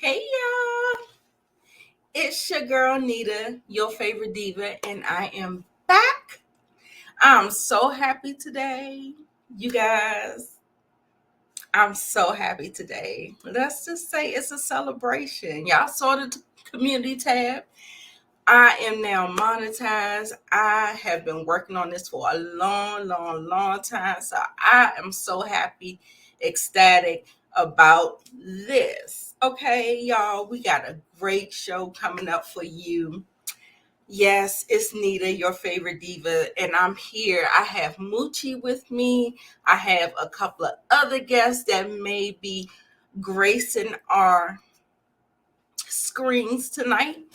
Hey y'all, it's your girl Nita, your favorite diva, and I am back. I'm so happy today, you guys. I'm so happy today. Let's just say it's a celebration. Y'all saw the community tab. I am now monetized. I have been working on this for a long time. So I am so happy, ecstatic about this. Okay, y'all, we got a great show coming up for you. Yes, it's Nita, your favorite diva, and I'm here. I have Moochie with me. I have a couple of other guests that may be gracing our screens tonight.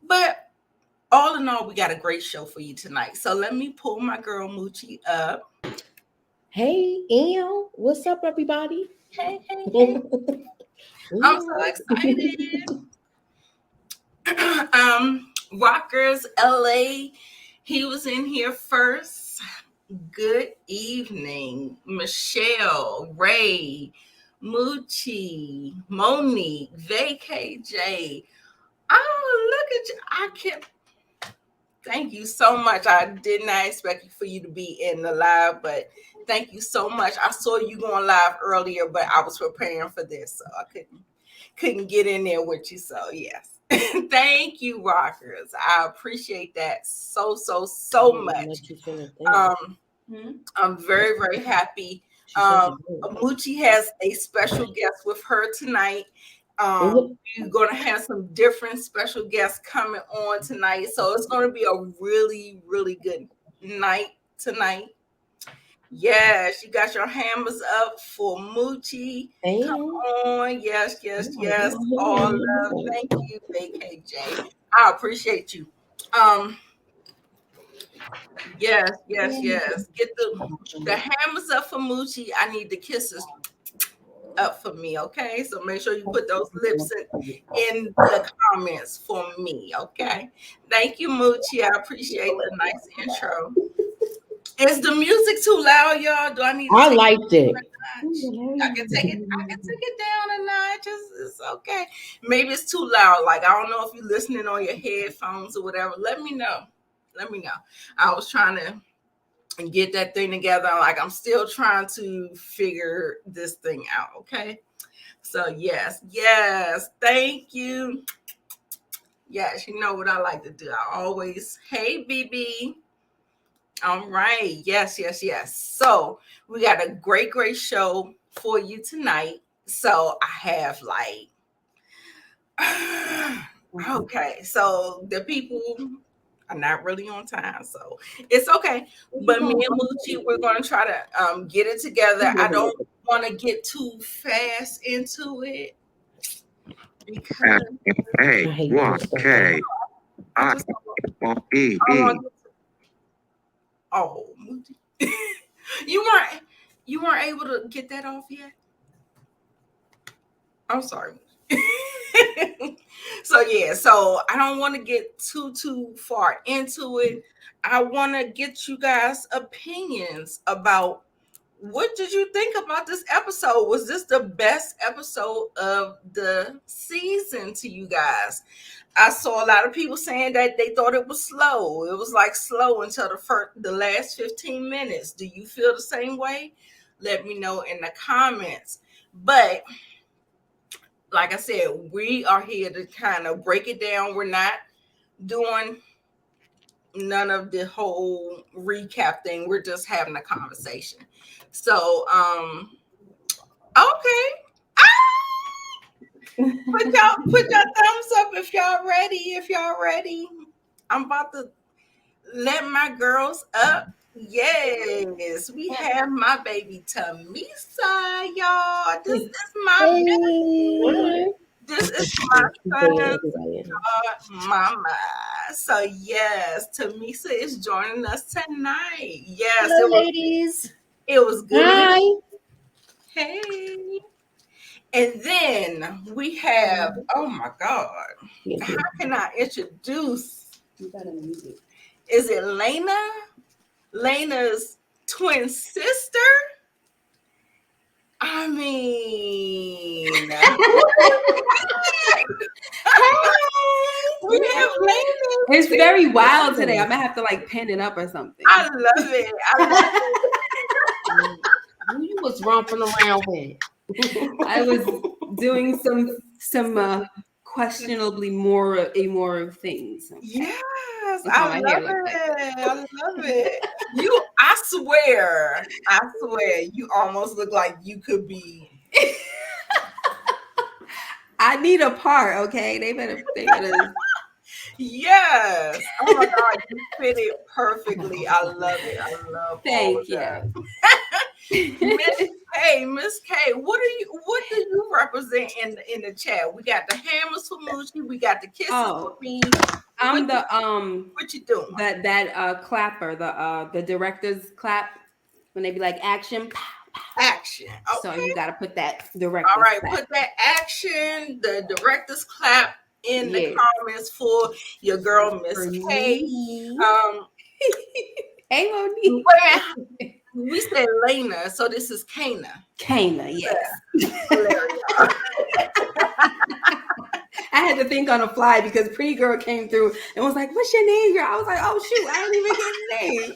But all in all, we got a great show for you tonight. So let me pull my girl Moochie up. Hey, what's up, everybody? Hey. I'm so excited. Rockers LA, he was in here first. Good evening, Michelle, Ray, Moochie, Monique, VKJ. Oh, look at you. I can't. Thank you so much. I did not expect for you to be in the live, but thank you so much. I saw you going live earlier, but I was preparing for this, so I couldn't get in there with you. So yes. Thank you, Rockers. I appreciate that so much. I'm very happy. Moochie has a special guest with her tonight. We're going to have some different special guests coming on tonight. So it's going to be a really good night tonight. Yes, you got your hammers up for Moochie. Come on. Yes. All love. Thank you, AKJ. I appreciate you. Yes. Get the hammers up for Moochie. I need the kisses up for me, okay? So make sure you put those lips in the comments for me, okay? Thank you, Moochie. I appreciate the nice intro. Is the music too loud, y'all? Do I need to I liked it. I can take it down a notch. It's okay. Maybe it's too loud. Like, I don't know if you're listening on your headphones or whatever. Let me know. I was trying to get that thing together. Like, I'm still trying to figure this thing out, okay? So yes, thank you. Yes, you know what I like to do. I always, hey BB. All right, yes. So we got a great show for you tonight. So I have okay, so the people are not really on time, so it's okay. But me and Moochie, we're going to try to get it together. I don't want to get too fast into it because Moochie, you weren't able to get that off yet. I'm sorry. So I don't want to get too far into it. I want to get you guys' opinions about what did you think about this episode? Was this the best episode of the season to you guys? I saw a lot of people saying that they thought it was slow. It was like slow until the last 15 minutes. Do you feel the same way? Let me know in the comments. But like I said, we are here to kind of break it down. We're not doing none of the whole recap thing. We're just having a conversation. So, okay. Put your thumbs up if y'all ready. I'm about to let my girls up. Yes, we have my baby Tamisa, y'all. This is my baby. This is my son's mama. So yes, Tamisa is joining us tonight. Yes, hello, ladies. It was good. Hi. Hey. And then we have, oh my God, how can I introduce? You gotta mute it. Is it Lena? Lena's twin sister? I mean, very wild today. I might have to like pin it up or something. I love it. I love it. Who you was romping around with? I was doing some questionably immoral things. Okay? Yes, That's how I my love hair looks like. it. I love it. I swear, you almost look like you could be. I need a part, okay? They better. Yes. Oh my God, you fit it perfectly. I love it. I love all of Thank you. that. Miss K, what do you represent in the chat? We got the hammers for Moochie, we got the kisses for me. I'm what you doing? That clapper, the director's clap when they be like action. Action. Okay. So you gotta put that director's all right, clap. put that action, the director's clap in the comments for your girl Miss K. Hey Monique. We said Lena, so this is Kana. Kana, yes. I had to think on the fly because Pretty Girl came through and was like, "What's your name, girl?" I was like, "Oh shoot, I didn't even get his name."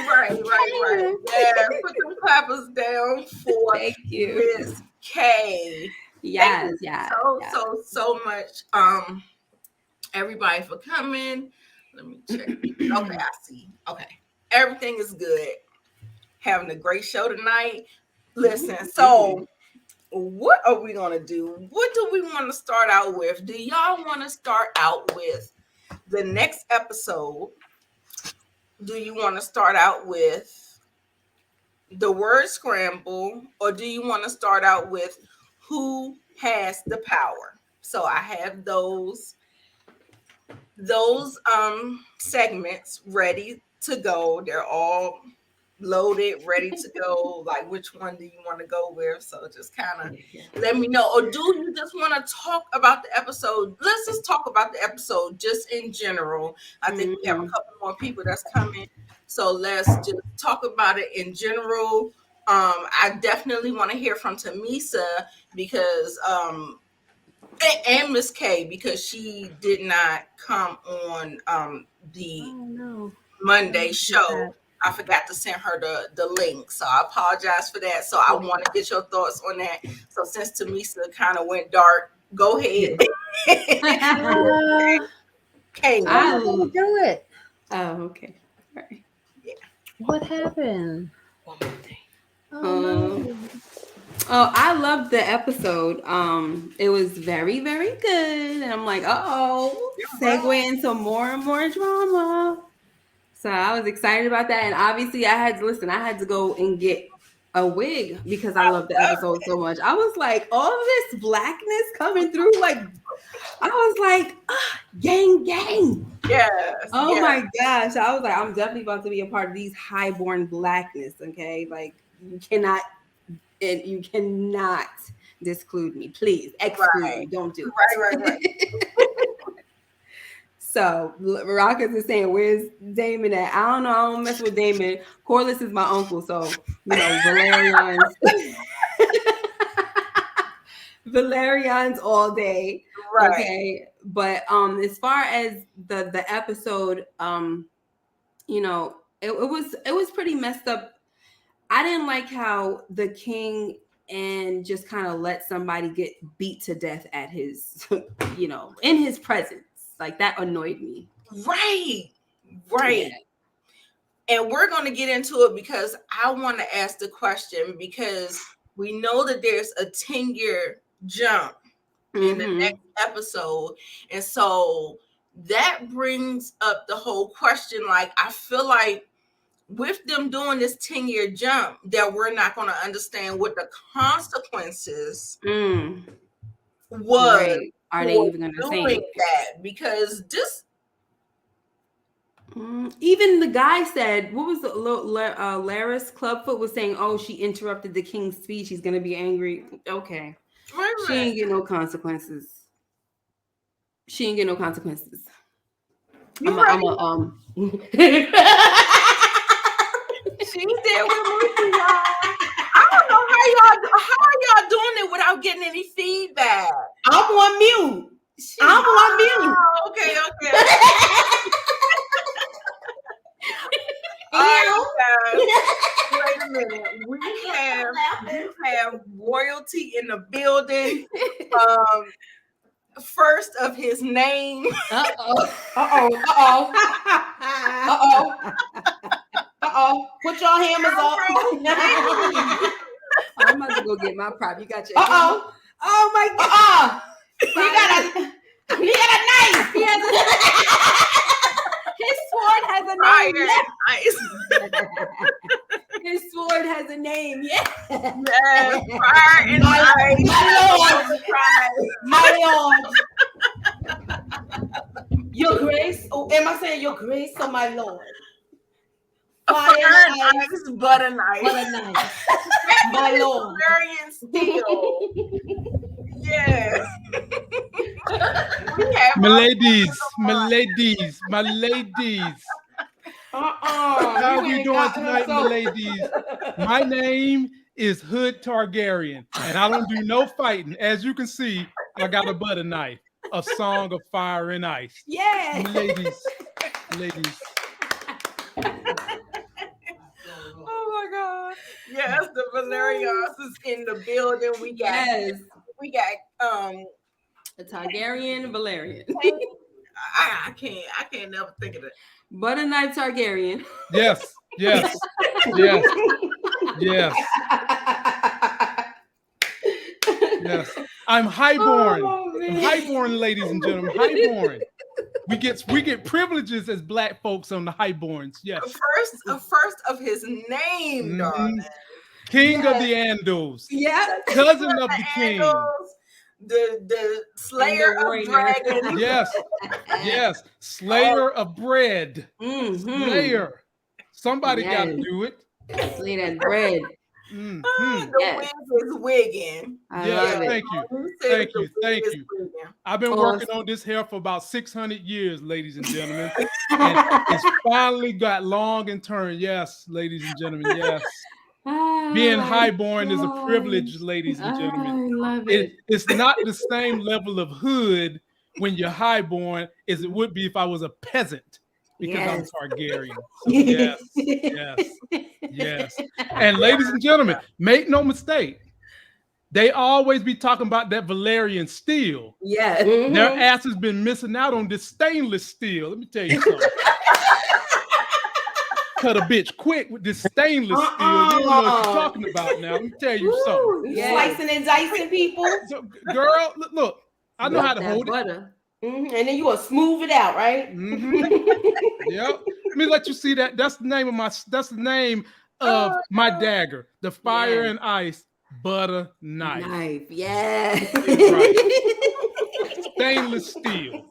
Right. Yeah, put them clappers down for Thank you, Miss K. Yes, so much. Everybody for coming. Let me check. Okay, I see. Okay, everything is good. Having a great show tonight. Listen, so what are we gonna do? What do we want to start out with? Do y'all want to start out with the next episode? Do you want to start out with the word scramble, or do you want to start out with who has the power? So I have those segments ready to go. They're all loaded, ready to go. Like, which one do you want to go with? So just kind of let me know. Or do you just want to talk about the episode? Let's just talk about the episode just in general. I think we have a couple more people that's coming, so let's just talk about it in general. I definitely want to hear from Tamisa because and Miss K, because she did not come on the Monday show. I forgot to send her the link, so I apologize for that. So I want to get your thoughts on that. So since Tamisa kind of went dark, go ahead. Okay, I will do it. Oh, okay. All right. Yeah. What happened? One more thing. Oh, I loved the episode. It was very, very good. And I'm like, segue into more and more drama. So I was excited about that. And obviously I had to go and get a wig because I love the episode so much. I was like, all this blackness coming through, like, I was like, gang. Yes. Oh my gosh. I was like, I'm definitely about to be a part of these highborn blackness. Okay. Like, you cannot disclude me. Please exclude me. Don't do it. Right. So Rockets is saying, where's Damon at? I don't know. I don't mess with Damon. Corliss is my uncle. So, Valerian's all day. Right. Okay. But as far as the episode, it was pretty messed up. I didn't like how the king and just kind of let somebody get beat to death at his, in his presence. Like, that annoyed me. Right. Yeah. And we're going to get into it because I want to ask the question, because we know that there's a 10-year jump in the next episode. And so that brings up the whole question. Like, I feel like with them doing this 10-year jump, that we're not going to understand what the consequences was. Right. Are they even going to say that? Because this, even the guy said, what was the Laris Clubfoot was saying? Oh, she interrupted the king's speech. He's going to be angry. Okay. Right. She ain't get no consequences. She did with Moochie, y'all. I don't know how y'all doing it without getting any feedback. I'm on mute. I'm on mute. Okay. Ew. All right, guys. Wait a minute. We have royalty in the building. First of his name. Put your hammers up. I'm about to go get my prop. You got your Oh my God. He got a knife. He has his sword has a name. Fire and ice. His sword has a name. Yeah. Yes, fire and ice. My Lord. Your grace. Oh, am I saying your grace or my Lord? Fire and ice, butter knife. My Lord. Valerian steel. Yes. My ladies. How are we doing tonight, my ladies? My name is Hood Targaryen, and I don't do no fighting. As you can see, I got a butter knife, a song of fire and ice. Yeah. Ladies. Oh my God. Yes, the Valerians is in the building. We got a Targaryen Valerian. I can't never think of it. Butter knife Targaryen. Yes. I'm highborn. I'm highborn, ladies and gentlemen. Highborn. We get privileges as Black folks on the highborns. Yes. First of his name, darling. King of the Andals. Yeah. Cousin of the king. The slayer of dragons. Yes. Slayer of bread. Mm-hmm. Slayer. Somebody got to do it. Slay that bread. The wig is wigging. Thank you. I've been working on this hair for about 600 years, ladies and gentlemen. And it's finally got long and turned. Yes, ladies and gentlemen, yes. Being highborn is a privilege, ladies and gentlemen. I love it. It's not the same level of hood when you're highborn as it would be if I was a peasant. Because I'm Targaryen. So yes. And ladies and gentlemen, make no mistake. They always be talking about that Valerian steel. Yeah. Their ass has been missing out on this stainless steel. Let me tell you something. Cut a bitch quick with this stainless steel. You don't know what you're talking about now. Let me tell you something. Slicing and dicing people. So, girl, look. I know how to hold butter. And then you will smooth it out, right? Yep. Let me let you see that. That's the name of my dagger. The fire and ice butter knife. Yeah. Right. Stainless steel.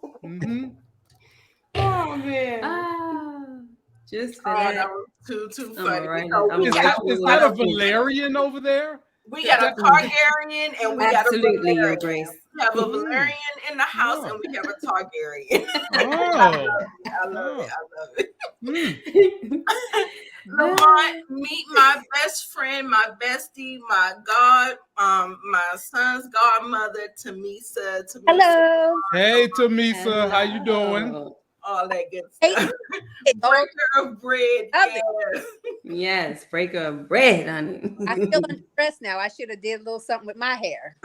Oh man. Just for that. That was too funny. Right. Is that a Valerian over there? We got a Targaryen and we got a Valerian. Your Grace. We have a Valerian in the house and we have a Targaryen. I love it. Lamont, meet my best friend, my bestie, my my son's godmother, Tamisa. Hello. Hey, Tamisa. How you doing? All that good stuff. Breaker of bread. Yes, breaker of bread, honey. I feel under stress now. I should have did a little something with my hair.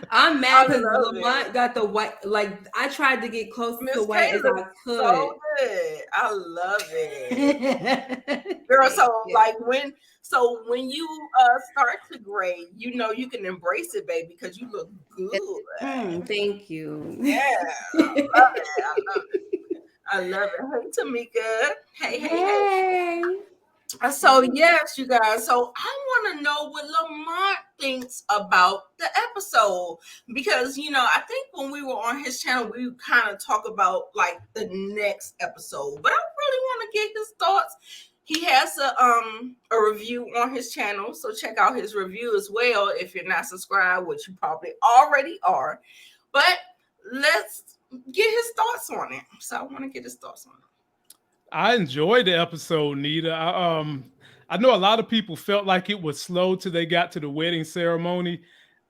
I'm mad because Lamont got the white. Like I tried to get close to the white as I could. So good. I love it, girl. So when you start to gray, you know you can embrace it, baby, because you look good. Thank you. Yeah, I love it. Hey, Tamika. Hey. So yes, you guys. So I want to know what Lamont thinks about the episode because I think when we were on his channel, we kind of talk about like the next episode, but I really want to get his thoughts. He has a review on his channel, so check out his review as well if you're not subscribed, which you probably already are. But let's get his thoughts on it. So I want to get his thoughts on it. I enjoyed the episode, Nita. I know a lot of people felt like it was slow till they got to the wedding ceremony.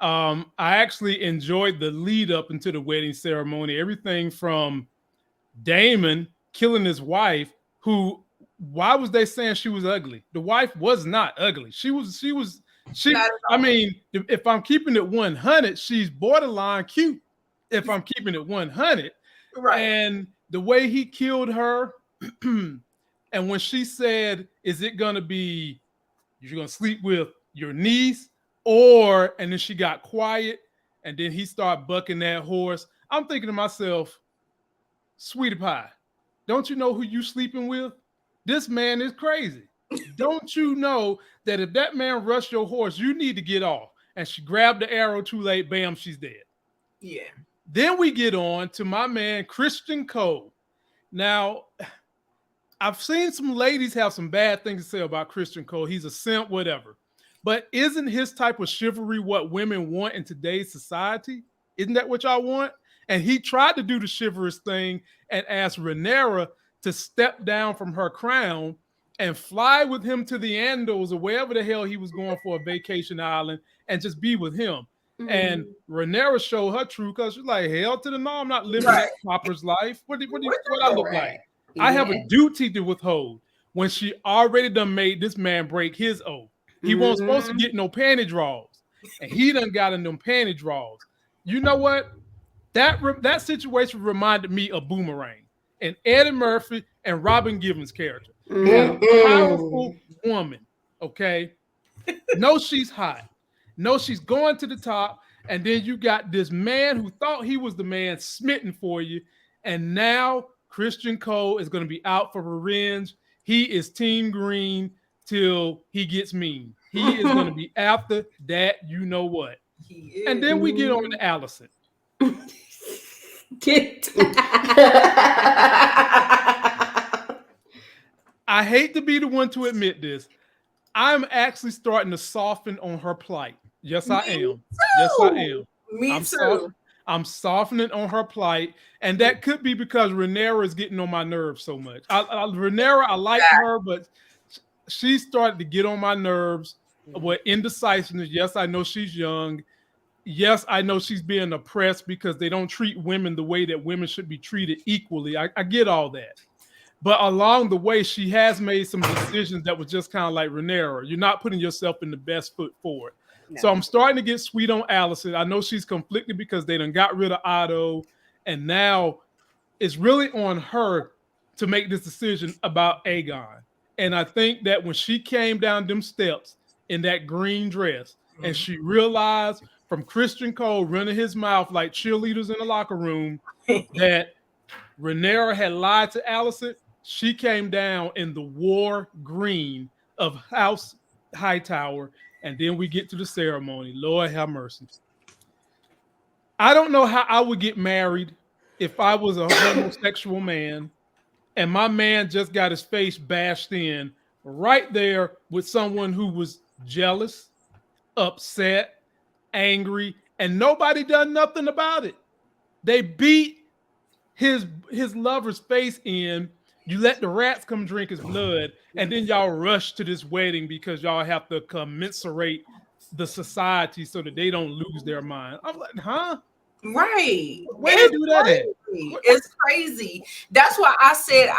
I actually enjoyed the lead up into the wedding ceremony. Everything from Damon killing his wife, who, why was they saying she was ugly? The wife was not ugly. I mean, if I'm keeping it 100, she's borderline cute. If I'm keeping it 100. Right. And the way he killed her, and when she said, is it going to be, you're going to sleep with your niece, or, and then she got quiet, and then he started bucking that horse. I'm thinking to myself, sweetie pie, don't you know who you sleeping with? This man is crazy. Don't you know that if that man rushed your horse, you need to get off? And she grabbed the arrow too late. Bam, she's dead. Yeah. Then we get on to my man, Christian Cole. Now, I've seen some ladies have some bad things to say about Christian Cole. He's a simp, whatever. But isn't his type of chivalry what women want in today's society? Isn't that what y'all want? And he tried to do the chivalrous thing and asked Rhaenyra to step down from her crown and fly with him to the Andals or wherever the hell he was going for a vacation island and just be with him. Mm-hmm. And Rhaenyra showed her true because she's like, hell to the no, I'm not living that pauper's life. What I look like? Yeah. I have a duty to withhold when she already done made this man break his oath. He wasn't supposed to get no panty draws, and he done got in them panty draws. You know what? That situation reminded me of Boomerang and Eddie Murphy and Robin Givens' character. A powerful woman, okay? No, she's hot. No, she's going to the top, and then you got this man who thought he was the man smitten for you, and now Christian Cole is going to be out for revenge. He is Team Green till he gets mean. He is going to be after that, you know what. And then we get on to Allison. I hate to be the one to admit this. I'm actually starting to soften on her plight. Yes, I am. Yes, I am. Me too. I'm softening on her plight, and that could be because Rhaenyra is getting on my nerves so much. Rhaenyra, I like her, but she started to get on my nerves with indecisiveness. Yes, I know she's young. Yes, I know she's being oppressed because they don't treat women the way that women should be treated equally. I get all that. But along the way, she has made some decisions that was just kind of like, Rhaenyra, you're not putting yourself in the best foot forward. No. So I'm starting to get sweet on Allison. I know she's conflicted because they done got rid of Otto, and now it's really on her to make this decision about Aegon. And I think that when she came down them steps in that green dress, and she realized from Christian Cole running his mouth like cheerleaders in the locker room that Rhaenyra had lied to Allison, she came down in the war green of House Hightower, and then we get to the ceremony. Lord have mercy. I don't know how I would get married if I was a homosexual man and my man just got his face bashed in right there with someone who was jealous, upset, angry, and nobody done nothing about it. They beat his lover's face in. You let the rats come drink his blood, and then y'all rush to this wedding because y'all have to commensurate the society so that they don't lose their mind. I'm like, huh? Right. Where they do that at? It's crazy. That's why I said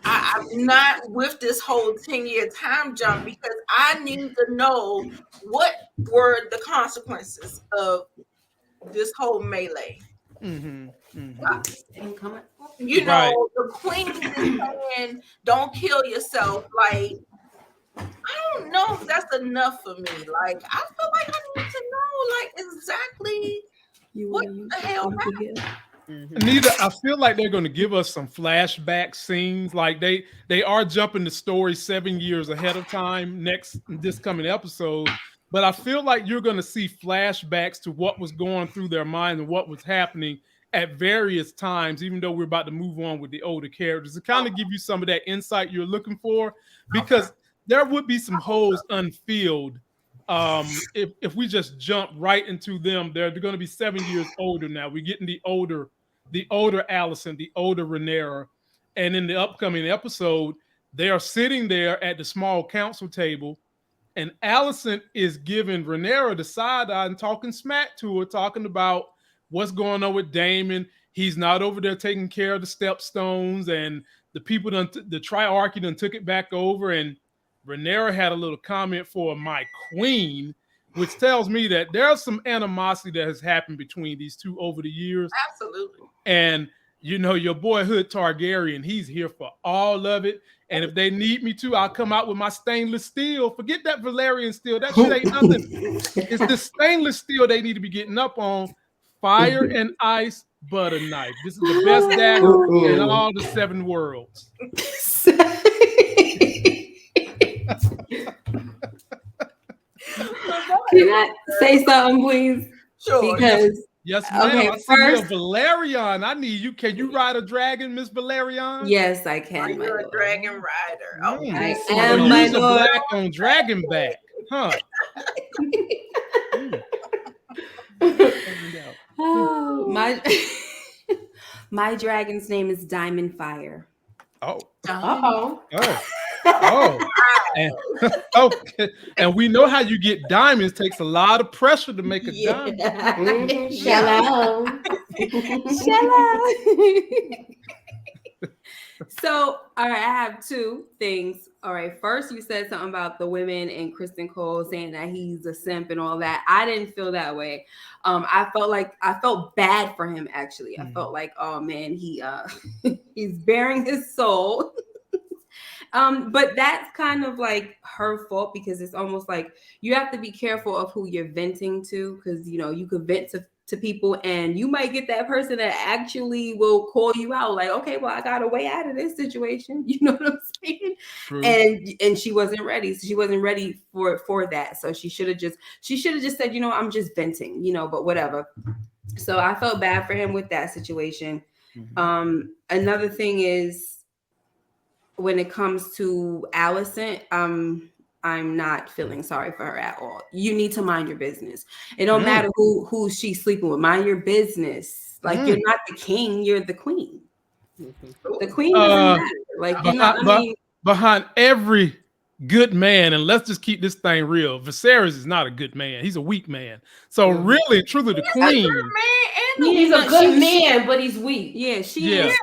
I'm not with this whole 10-year time jump, because I need to know what were the consequences of this whole melee. Mm-hmm. You know, the queen is saying, don't kill yourself. Like, I don't know if that's enough for me. Like, I feel like I need to know, like, exactly what the hell happened. Nita, I feel like they're going to give us some flashback scenes. Like they are jumping the story 7 years ahead of time this coming episode. But I feel like you're going to see flashbacks to what was going through their mind and what was happening at various times, even though we're about to move on with the older characters, to kind of give you some of that insight you're looking for, because there would be some holes unfilled if we just jump right into them. They're going to be 7 years older now. We're getting the older Allison, the older Rhaenyra, and in the upcoming episode, they are sitting there at the small council table, And Allison is giving Rhaenyra the side eye and talking smack to her, talking about what's going on with Daemon. He's not over there taking care of the stepstones, and the people the triarchy done took it back over. And Rhaenyra had a little comment for my queen, which tells me that there's some animosity that has happened between these two over the years. Absolutely. And you know, your boy Hood Targaryen, he's here for all of it. And if they need me to, I'll come out with my stainless steel. Forget that Valyrian steel. That shit ain't nothing. It's the stainless steel they need to be getting up on. Fire and ice, butter knife. This is the best dagger in all the 7 worlds. Can I say something, please? Sure. Because yes, ma'am. okay, I see first, you, Valerian. I need you. Can you ride a dragon, Miss Valerian? yes, I can. You're a dragon rider. Oh, I So am my use a lord. black on dragon back, huh? Oh, my dragon's name is Diamond Fire. Oh. Uh-oh. And, okay. And we know how you get diamonds. Takes a lot of pressure to make a diamond. Shallow. Shallow. So, all right, I have 2 things. All right, first you said something about the women and Kristen Cole saying that he's a simp and all that. I didn't feel that way. I felt bad for him actually. I felt like, oh man, he's bearing his soul. But that's kind of like her fault because it's almost like you have to be careful of who you're venting to, because you know you could vent to people and you might get that person that actually will call you out like, okay, well, I got a way out of this situation. You know what I'm saying? True. And she wasn't ready. She wasn't ready for that. So she should have just said, you know, I'm just venting, you know, but whatever. So I felt bad for him with that situation. Mm-hmm. Another thing is when it comes to Allison, I'm not feeling sorry for her at all. You need to mind your business. It don't matter who she's sleeping with. Mind your business. Like you're not the king, you're the queen. The queen doesn't matter. Like you're not. Behind every good man, and let's just keep this thing real. Viserys is not a good man. He's a weak man. So really, truly, the queen. He's a good man, but he's weak. Yeah, she is.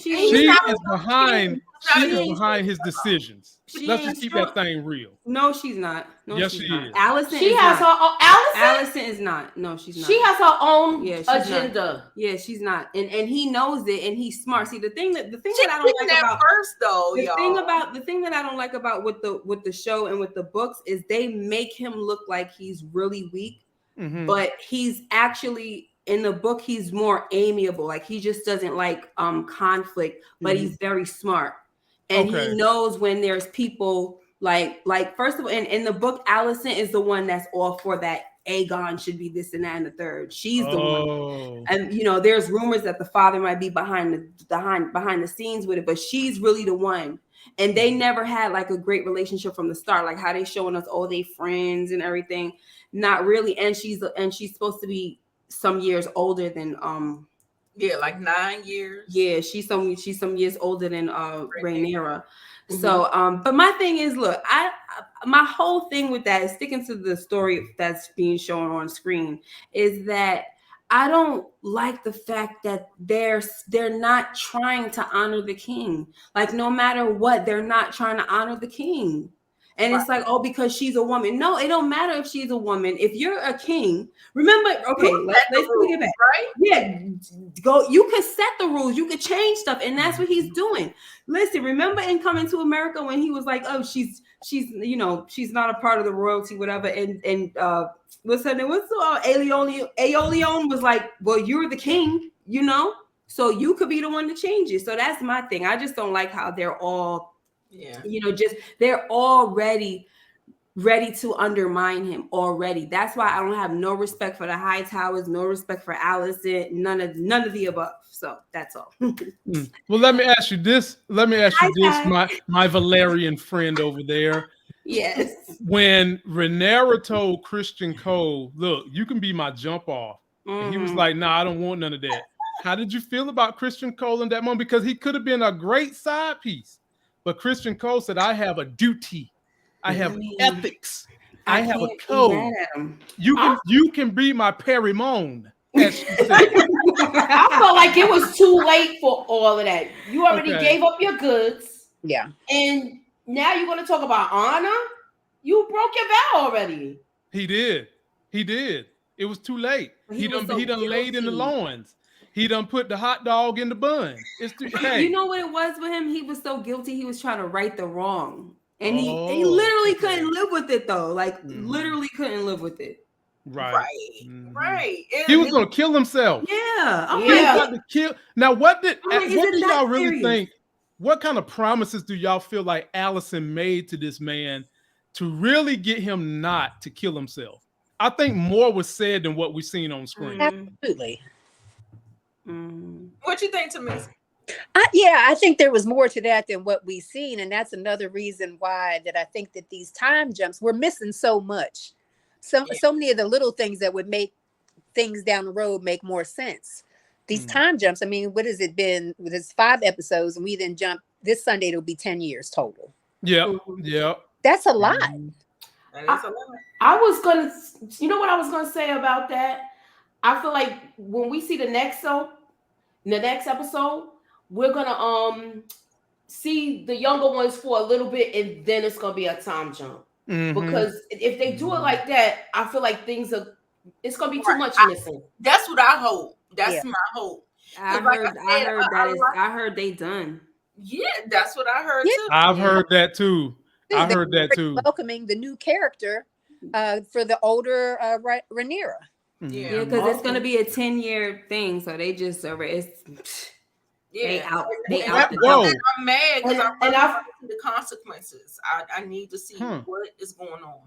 She is behind. She is behind his decisions. Let's just keep that thing real. No, she's not. No, yes, she is. Allison. She has her own. Allison is not. No, she's not. She has her own agenda. Not. Yeah, she's not. And he knows it, and he's smart. See, the thing that I don't like about first though, the thing that I don't like about with the show and with the books is they make him look like he's really weak, but he's actually. In the book, he's more amiable. Like he just doesn't like conflict, but he's very smart. And he knows when there's people like first of all, in the book, Allison is the one that's all for that Aegon should be this and that and the third. She's the one. And you know, there's rumors that the father might be behind the scenes with it, but she's really the one. And they never had like a great relationship from the start, like how they showing us all they friends and everything. Not really. And she's supposed to be some years older than like 9 years. Yeah, she's some years older than Rhaenyra. So but my thing is, look, my whole thing with that is sticking to the story that's being shown on screen is that I don't like the fact that they're not trying to honor the king. Like no matter what, they're not trying to honor the king. And it's like, oh, because she's a woman. No, it don't matter if she's a woman. If you're a king, remember, okay, let's look at that. Right? Yeah, go. You could set the rules. You could change stuff. And that's what he's doing. Listen, remember in Coming to America when he was like, oh, she's you know, she's not a part of the royalty, whatever. And what's her name? Aeolion was like, well, you're the king, you know? So you could be the one to change it. So that's my thing. I just don't like how they're all you know, just they're already ready to undermine him already. That's why I don't have no respect for the High Towers, no respect for Allison, none of the above. So that's all. Well, let me ask you this. My Valerian friend over there. Yes. When Rhaenyra told Christian Cole, look, you can be my jump off. And he was like, nah, I don't want none of that. How did you feel about Christian Cole in that moment? Because he could have been a great side piece. But Christian Cole said, I have a duty. I have ethics. I have a can't be code. mad at him. You can be my Perimone, as she said. I felt like it was too late for all of that. You already gave up your goods. Yeah. And now you're going to talk about honor? You broke your vow already. He did. It was too late. He done laid in the loins. He done put the hot dog in the bun. It's too, hey. You know what it was with him? He was so guilty. He was trying to right the wrong. And he literally couldn't live with it, though. Like, literally couldn't live with it. Right. He was going to kill himself. Yeah. He was about to kill. Now, what did y'all really think? What kind of promises do y'all feel like Allison made to this man to really get him not to kill himself? I think more was said than what we've seen on screen. Absolutely. What you think, Tamisa? I think there was more to that than what we've seen, and that's another reason why that I think that these time jumps, we're missing so much. So many of the little things that would make things down the road make more sense. These time jumps, I mean, what has it been? There's 5 episodes, and we then jump this Sunday, it'll be 10 years total. Yeah. That's a lot. I was gonna, you know what I was gonna say about that? I feel like when we see the next episode, we're gonna see the younger ones for a little bit, and then it's gonna be a time jump. Because if they do it like that, I feel like it's gonna be too much missing. That's what I hope. That's my hope. I heard they done. Yeah, that's what I heard too. I've heard that too. Welcoming the new character for the older Rhaenyra. Yeah, because it's gonna be a 10-year thing, so they just they out the door. I'm mad because I see the consequences. I need to see what is going on.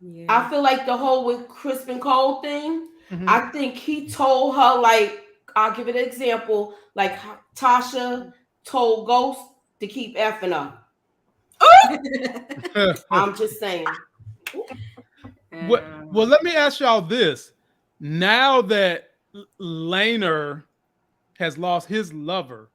Yeah. I feel like the whole with Crispin Cole thing, I think he told her, like, I'll give it an example, like Tasha told Ghost to keep effing up. I'm just saying. Well, let me ask y'all this. Now that Laner has lost his lover,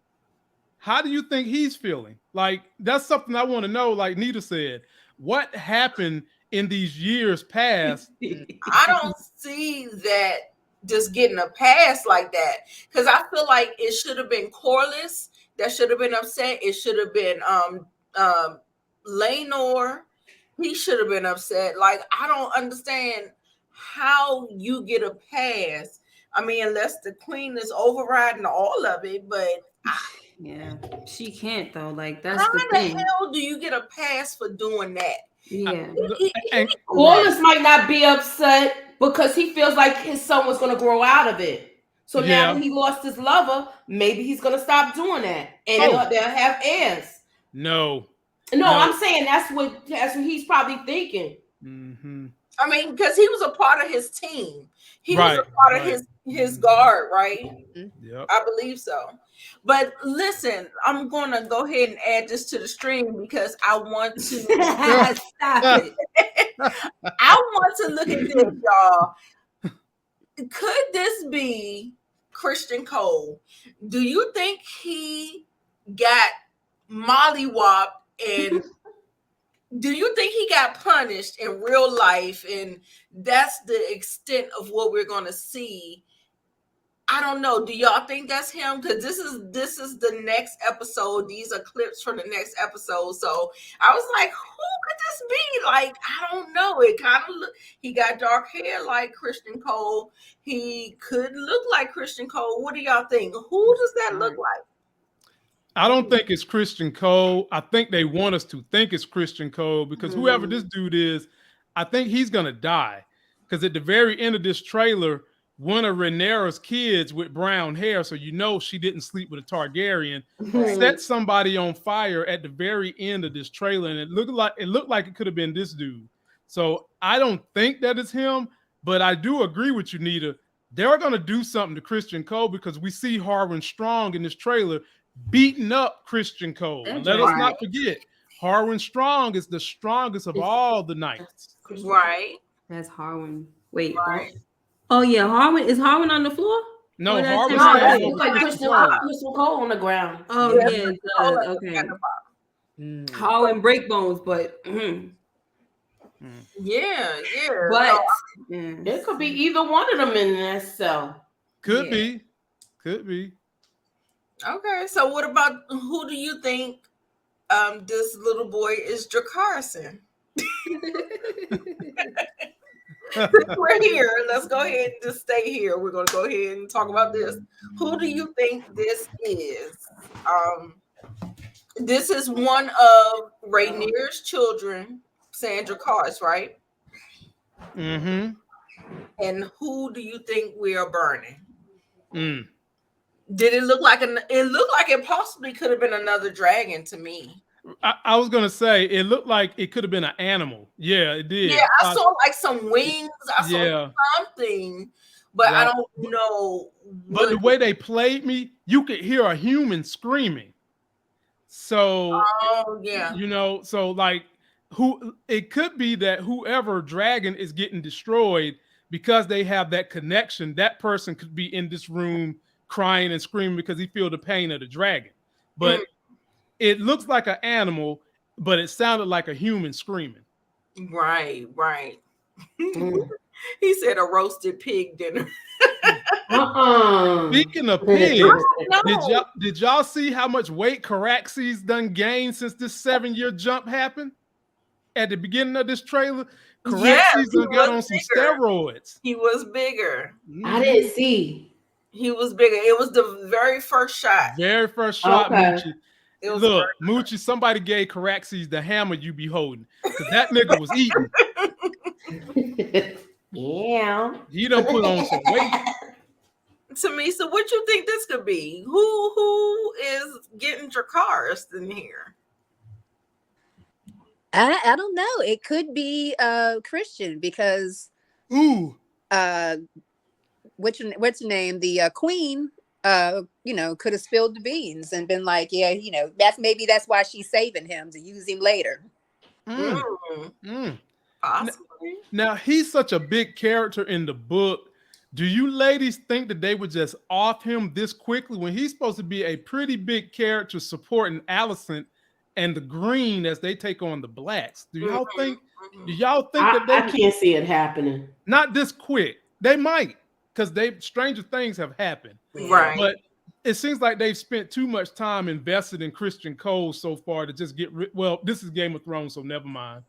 how do you think he's feeling? Like, that's something I want to know. Like Nita said, what happened in these years past? I don't see that just getting a pass like that, because I feel like it should have been Corliss that should have been upset. It should have been Laenor. He should have been upset. Like, I don't understand how you get a pass. I mean, unless the queen is overriding all of it, but she can't though. Like, that's how the thing. the hell do you get a pass for doing that? Yeah, and Corliss might not be upset because he feels like his son was going to grow out of it. So now that he lost his lover, maybe he's going to stop doing that, and they'll have heirs. No, I'm saying that's what he's probably thinking. I mean, because he was a part of his team. He was a part of his guard, right? Yep. I believe so. But listen, I'm going to go ahead and add this to the stream because I want to stop it. I want to look at this, y'all. Could this be Christian Cole? Do you think he got mollywopped, and do you think he got punished in real life, and that's the extent of what we're going to see? I don't know. Do y'all think that's him? Because this is the next episode. These are clips from the next episode. So I was like, who could this be? Like, I don't know. It kind of look. He got dark hair like Christian Cole. He could look like Christian Cole. What do y'all think? Who does that look like? I don't think it's Christian Cole. I think they want us to think it's Christian Cole because whoever this dude is, I think he's gonna die. Because at the very end of this trailer, one of Rhaenyra's kids with brown hair, so you know she didn't sleep with a Targaryen, set somebody on fire at the very end of this trailer, and it looked like it could have been this dude. So I don't think that is him, but I do agree with you, Nita. They're gonna do something to Christian Cole because we see Harwin Strong in this trailer beating up Christian Cole. And let us not forget, Harwin Strong is the strongest of all the knights. Right. That's Harwin. Wait. Right. Oh yeah, Harwin. Is Harwin on the floor? No, Harwin looks like Christian Cole on the ground. Oh yeah, it does. Okay. Harwin break bones, but Yeah. But it could be either one of them in that cell. Could be. Okay. So what about, who do you think this little boy is Dracarson? We're here. Let's go ahead and just stay here. We're going to go ahead and talk about this. Who do you think this is? This is one of Rainier's children, Sandra Cars, right? Mm-hmm. And who do you think we are burning? Mm. Did it look like it looked like it possibly could have been another dragon to me. I was gonna say it looked like it could have been an animal. Yeah, it did. Yeah, I saw like some wings. I saw something, but I don't know. But the way they played me, you could hear a human screaming. So, you know, so like it could be that whoever dragon is getting destroyed, because they have that connection, that person could be in this room crying and screaming because he feel the pain of the dragon. But it looks like an animal, but it sounded like a human screaming. Right. He said a roasted pig dinner. Speaking of pigs, did y'all see how much weight Caraxes done gained since this 7-year jump happened? At the beginning of this trailer, Caraxes done got on some steroids. He was bigger. I didn't see. He was bigger. It was the very first shot. Moochie. Look, Moochie, somebody gave Caraxes the hammer you be holding, because that nigga was eating. Yeah. He done put on some weight. Tamisa, what you think this could be? Who is getting Dracarys in here? I don't know. It could be Christian, because what's her name? The queen could have spilled the beans and been like, yeah, that's why she's saving him, to use him later. Possibly. Now he's such a big character in the book. Do you ladies think that they would just off him this quickly when he's supposed to be a pretty big character supporting Alicent and the Green as they take on the Blacks? Do y'all think? That they? I can't see it happening. Not this quick. They might, because stranger things have happened. Right. But it seems like they've spent too much time invested in Christian Cole so far to just get rid. Well, this is Game of Thrones, so never mind.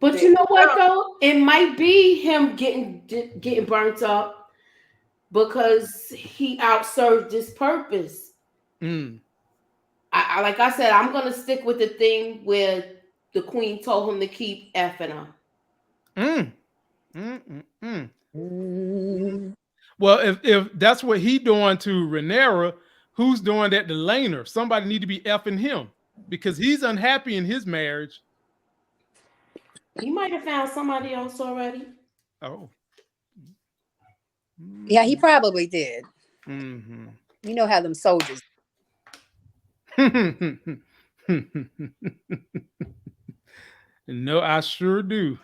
But you know what though? It might be him getting burnt up because he outserved his purpose. I like I said, I'm gonna stick with the thing where the queen told him to keep effing her. Well, if that's what he doing to Rhaenyra, who's doing that to Laenor? Somebody need to be effing him, because he's unhappy in his marriage. He might have found somebody else already. Oh. Yeah, he probably did. You know how them soldiers. No, I sure do.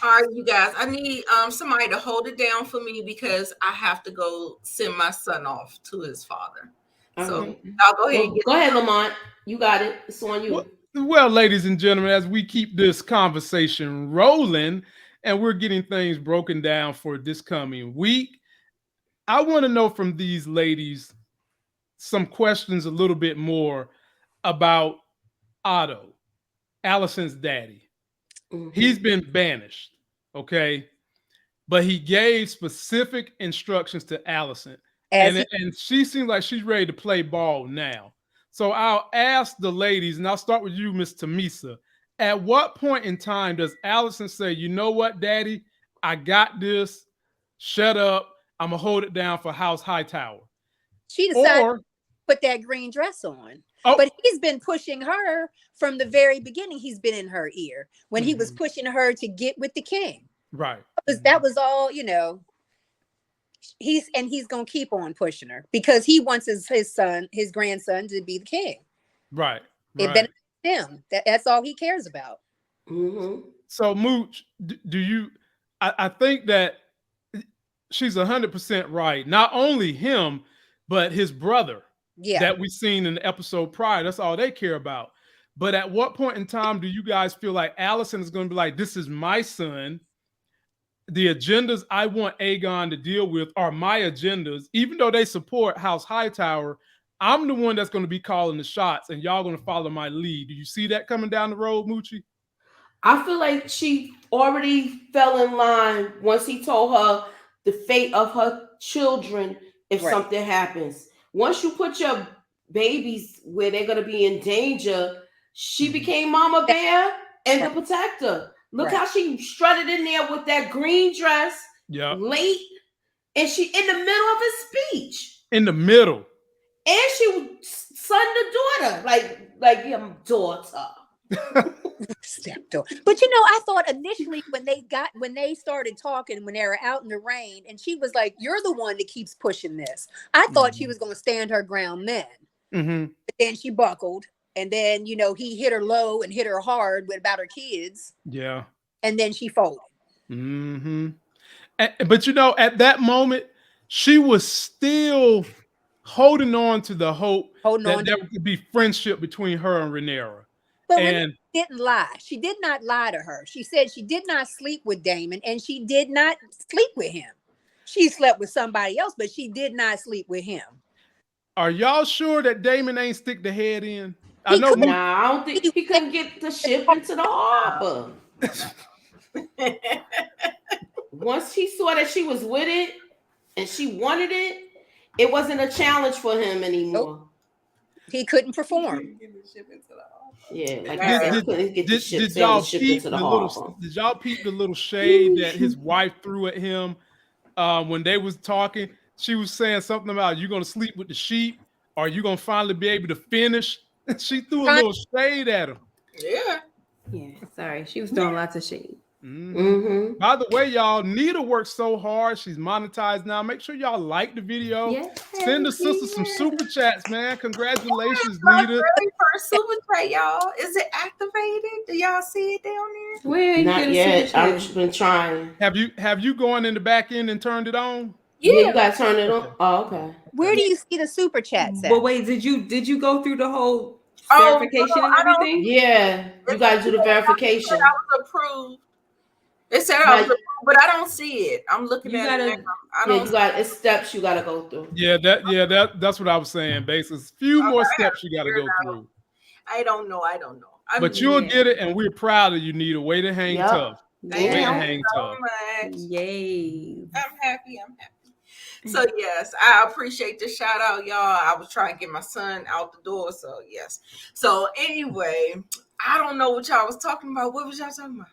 All right, you guys, I need somebody to hold it down for me, because I have to go send my son off to his father. So I'll go ahead. Go ahead, Lamont. You got it. It's on you. Well, ladies and gentlemen, as we keep this conversation rolling and we're getting things broken down for this coming week, I want to know from these ladies some questions a little bit more about Otto, Alicent's daddy. He's been banished, okay? But he gave specific instructions to Alicent. And she seems like she's ready to play ball now. So I'll ask the ladies, and I'll start with you, Miss Tamisa. At what point in time does Alicent say, you know what, Daddy, I got this. Shut up. I'm going to hold it down for House Hightower. She decided to put that green dress on. But he's been pushing her from the very beginning. He's been in her ear when he was pushing her to get with the king. Right. That was all, he's going to keep on pushing her because he wants his grandson to be the king. Right. It benefits him. That's all he cares about. So Mooch, do you, I think that she's 100% right. Not only him, but his brother that we seen in the episode prior. That's all they care about. But at what point in time do you guys feel like Allison is going to be like, this is my son? The agendas I want Aegon to deal with are my agendas, even though they support House Hightower. I'm the one that's going to be calling the shots, and y'all going to follow my lead. Do you see that coming down the road, Moochie? I feel like she already fell in line once he told her the fate of her children if something happens. Once you put your babies where they're going to be in danger, she became Mama Bear and the protector. Look how she strutted in there with that green dress late, and she in the middle of his speech. In the middle. And she was son to daughter, like your daughter. Stepdaughter. But I thought initially when they started talking, when they were out in the rain, and she was like, "You're the one that keeps pushing this." I thought she was going to stand her ground then. But then she buckled, and then he hit her low and hit her hard about her kids. Yeah. And then she folded. But at that moment, she was still holding on to the hope that there could be friendship between her and Rhaenyra. But Rhaenyra didn't lie. She did not lie to her. She said she did not sleep with Daemon, and she did not sleep with him. She slept with somebody else, but she did not sleep with him. Are y'all sure that Daemon ain't stick the head in? I don't think he couldn't get the ship into the harbor. Once he saw that she was with it and she wanted it, it wasn't a challenge for him anymore. Nope. He couldn't perform. Yeah, like couldn't get the ship into the harbor. Did y'all peep the little shade that his wife threw at him when they was talking? She was saying something about, you going to sleep with the sheep? Or are you going to finally be able to finish? She threw a little shade at him. Yeah, sorry. She was throwing lots of shade. By the way, y'all, Nita worked so hard. She's monetized now. Make sure y'all like the video. Send the sister some super chats, man. Congratulations, Nita. Very first super chat, y'all. Is it activated? Do y'all see it down there? Where? Not yet. I've been trying. Have you gone in the back end and turned it on? Yeah, you gotta turn it on. Oh, okay. Where do you see the super chats at? But wait, did you go through the whole verification and everything? Yeah, you gotta do the verification. I was approved. It said I was approved, but I don't see it. I'm looking at it now. It's steps you gotta go through. That's what I was saying. Basically, a few more steps you gotta go through. I don't know. But you'll get it, and we're proud of you, Nita. Way to hang tough. Thank you so much. Yay. I'm happy. So yes, I appreciate the shout out, y'all. I was trying to get my son out the door, so yes. So anyway, I don't know what y'all was talking about. What was y'all talking about?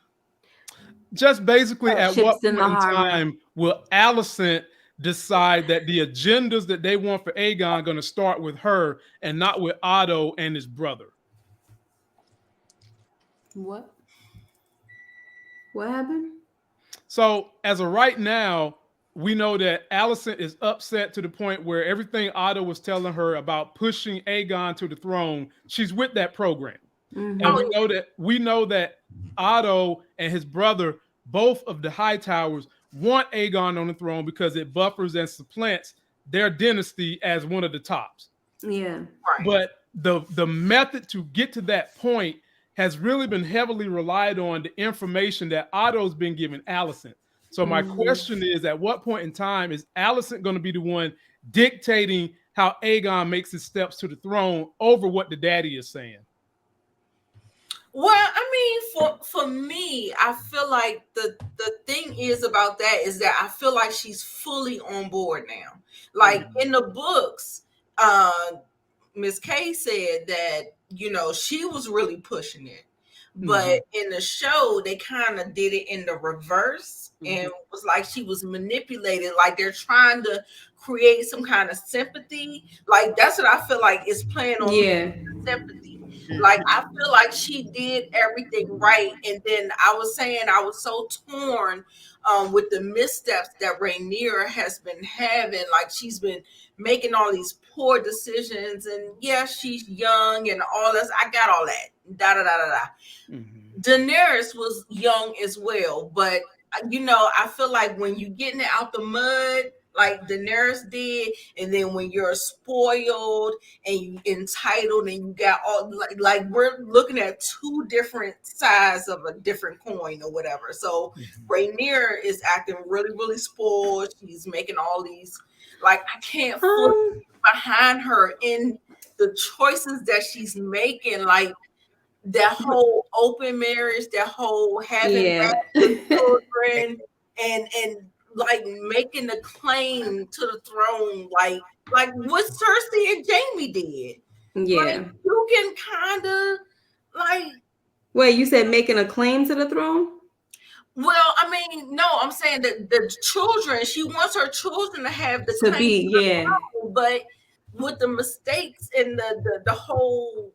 Just basically, at what point in time will Alicent decide that the agendas that they want for Aegon are going to start with her and not with Otto and his brother? What happened? So as of right now, we know that Alicent is upset to the point where everything Otto was telling her about pushing Aegon to the throne, she's with that program. And we know that Otto and his brother, both of the Hightowers, want Aegon on the throne because it buffers and supplants their dynasty as one of the tops. Yeah. But the method to get to that point has really been heavily relied on the information that Otto's been giving Alicent. So my question is, at what point in time is Alicent going to be the one dictating how Aegon makes his steps to the throne over what the daddy is saying? Well, I mean, for me, I feel like the thing is about that is that I feel like she's fully on board now. Like in the books, Miss K said that, she was really pushing it. But in the show, they kind of did it in the reverse and it was like she was manipulated. Like they're trying to create some kind of sympathy. Like that's what I feel like is playing on sympathy. Like I feel like she did everything right. And then I was saying I was so torn with the missteps that Rhaenyra has been having. Like she's been making all these poor decisions. And she's young and all this. I got all that. Daenerys was young as well, but I feel like when you getting it out the mud, like Daenerys did, and then when you're spoiled and you entitled and you got all like we're looking at two different sides of a different coin or whatever. So Rhaenyra is acting really, really spoiled. She's making all these like I can't fully behind her in the choices that she's making, like that whole open marriage, that whole having children and like making the claim to the throne, like what Cersei and Jamie did. Like you can kind of like. Wait, you said making a claim to the throne? Well, I mean, no, I'm saying that the children, she wants her children to have the to claim be, to the throne, but with the mistakes and the whole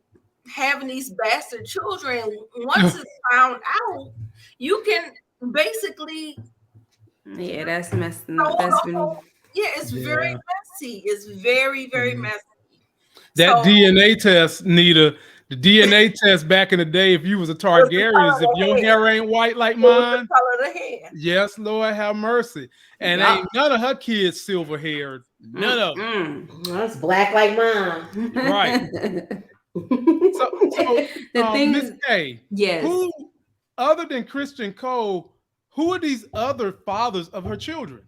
having these bastard children, once it's found out, you can basically that's messed up. It's very messy. It's very, very messy. That DNA test, Nita, the DNA test back in the day, if you was a Targaryen, if your hair ain't white like mine, yes, Lord have mercy. And ain't none of her kids silver haired. None of them. That's black like mine. Right. So the thing Miss K, who other than Christian Cole, who are these other fathers of her children?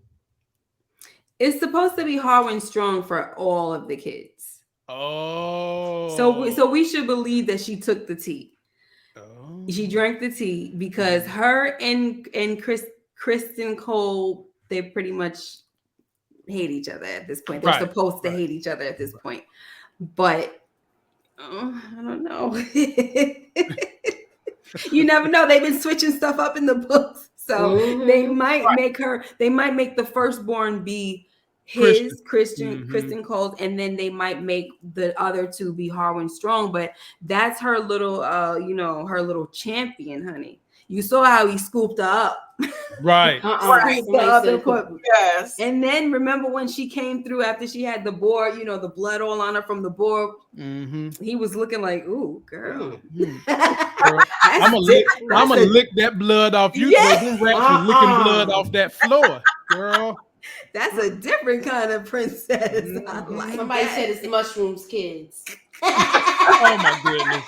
It's supposed to be Harwin Strong for all of the kids. Oh. So we should believe that she took the tea. Oh. She drank the tea because her and Kristen Cole, they pretty much hate each other at this point. They're supposed to hate each other at this point. But I don't know. You never know. They've been switching stuff up in the books. So they might make the firstborn be Kristen Cole, and then they might make the other two be Harwin Strong. But that's her little her little champion, honey. You saw how he scooped her up. Right. Yes. And then remember when she came through after she had the boar, the blood all on her from the boar. He was looking like, ooh, girl. I'm gonna lick that blood off you. Them rats was licking blood off that floor, girl. That's a different kind of princess. Somebody said it's mushrooms, kids. Oh my goodness.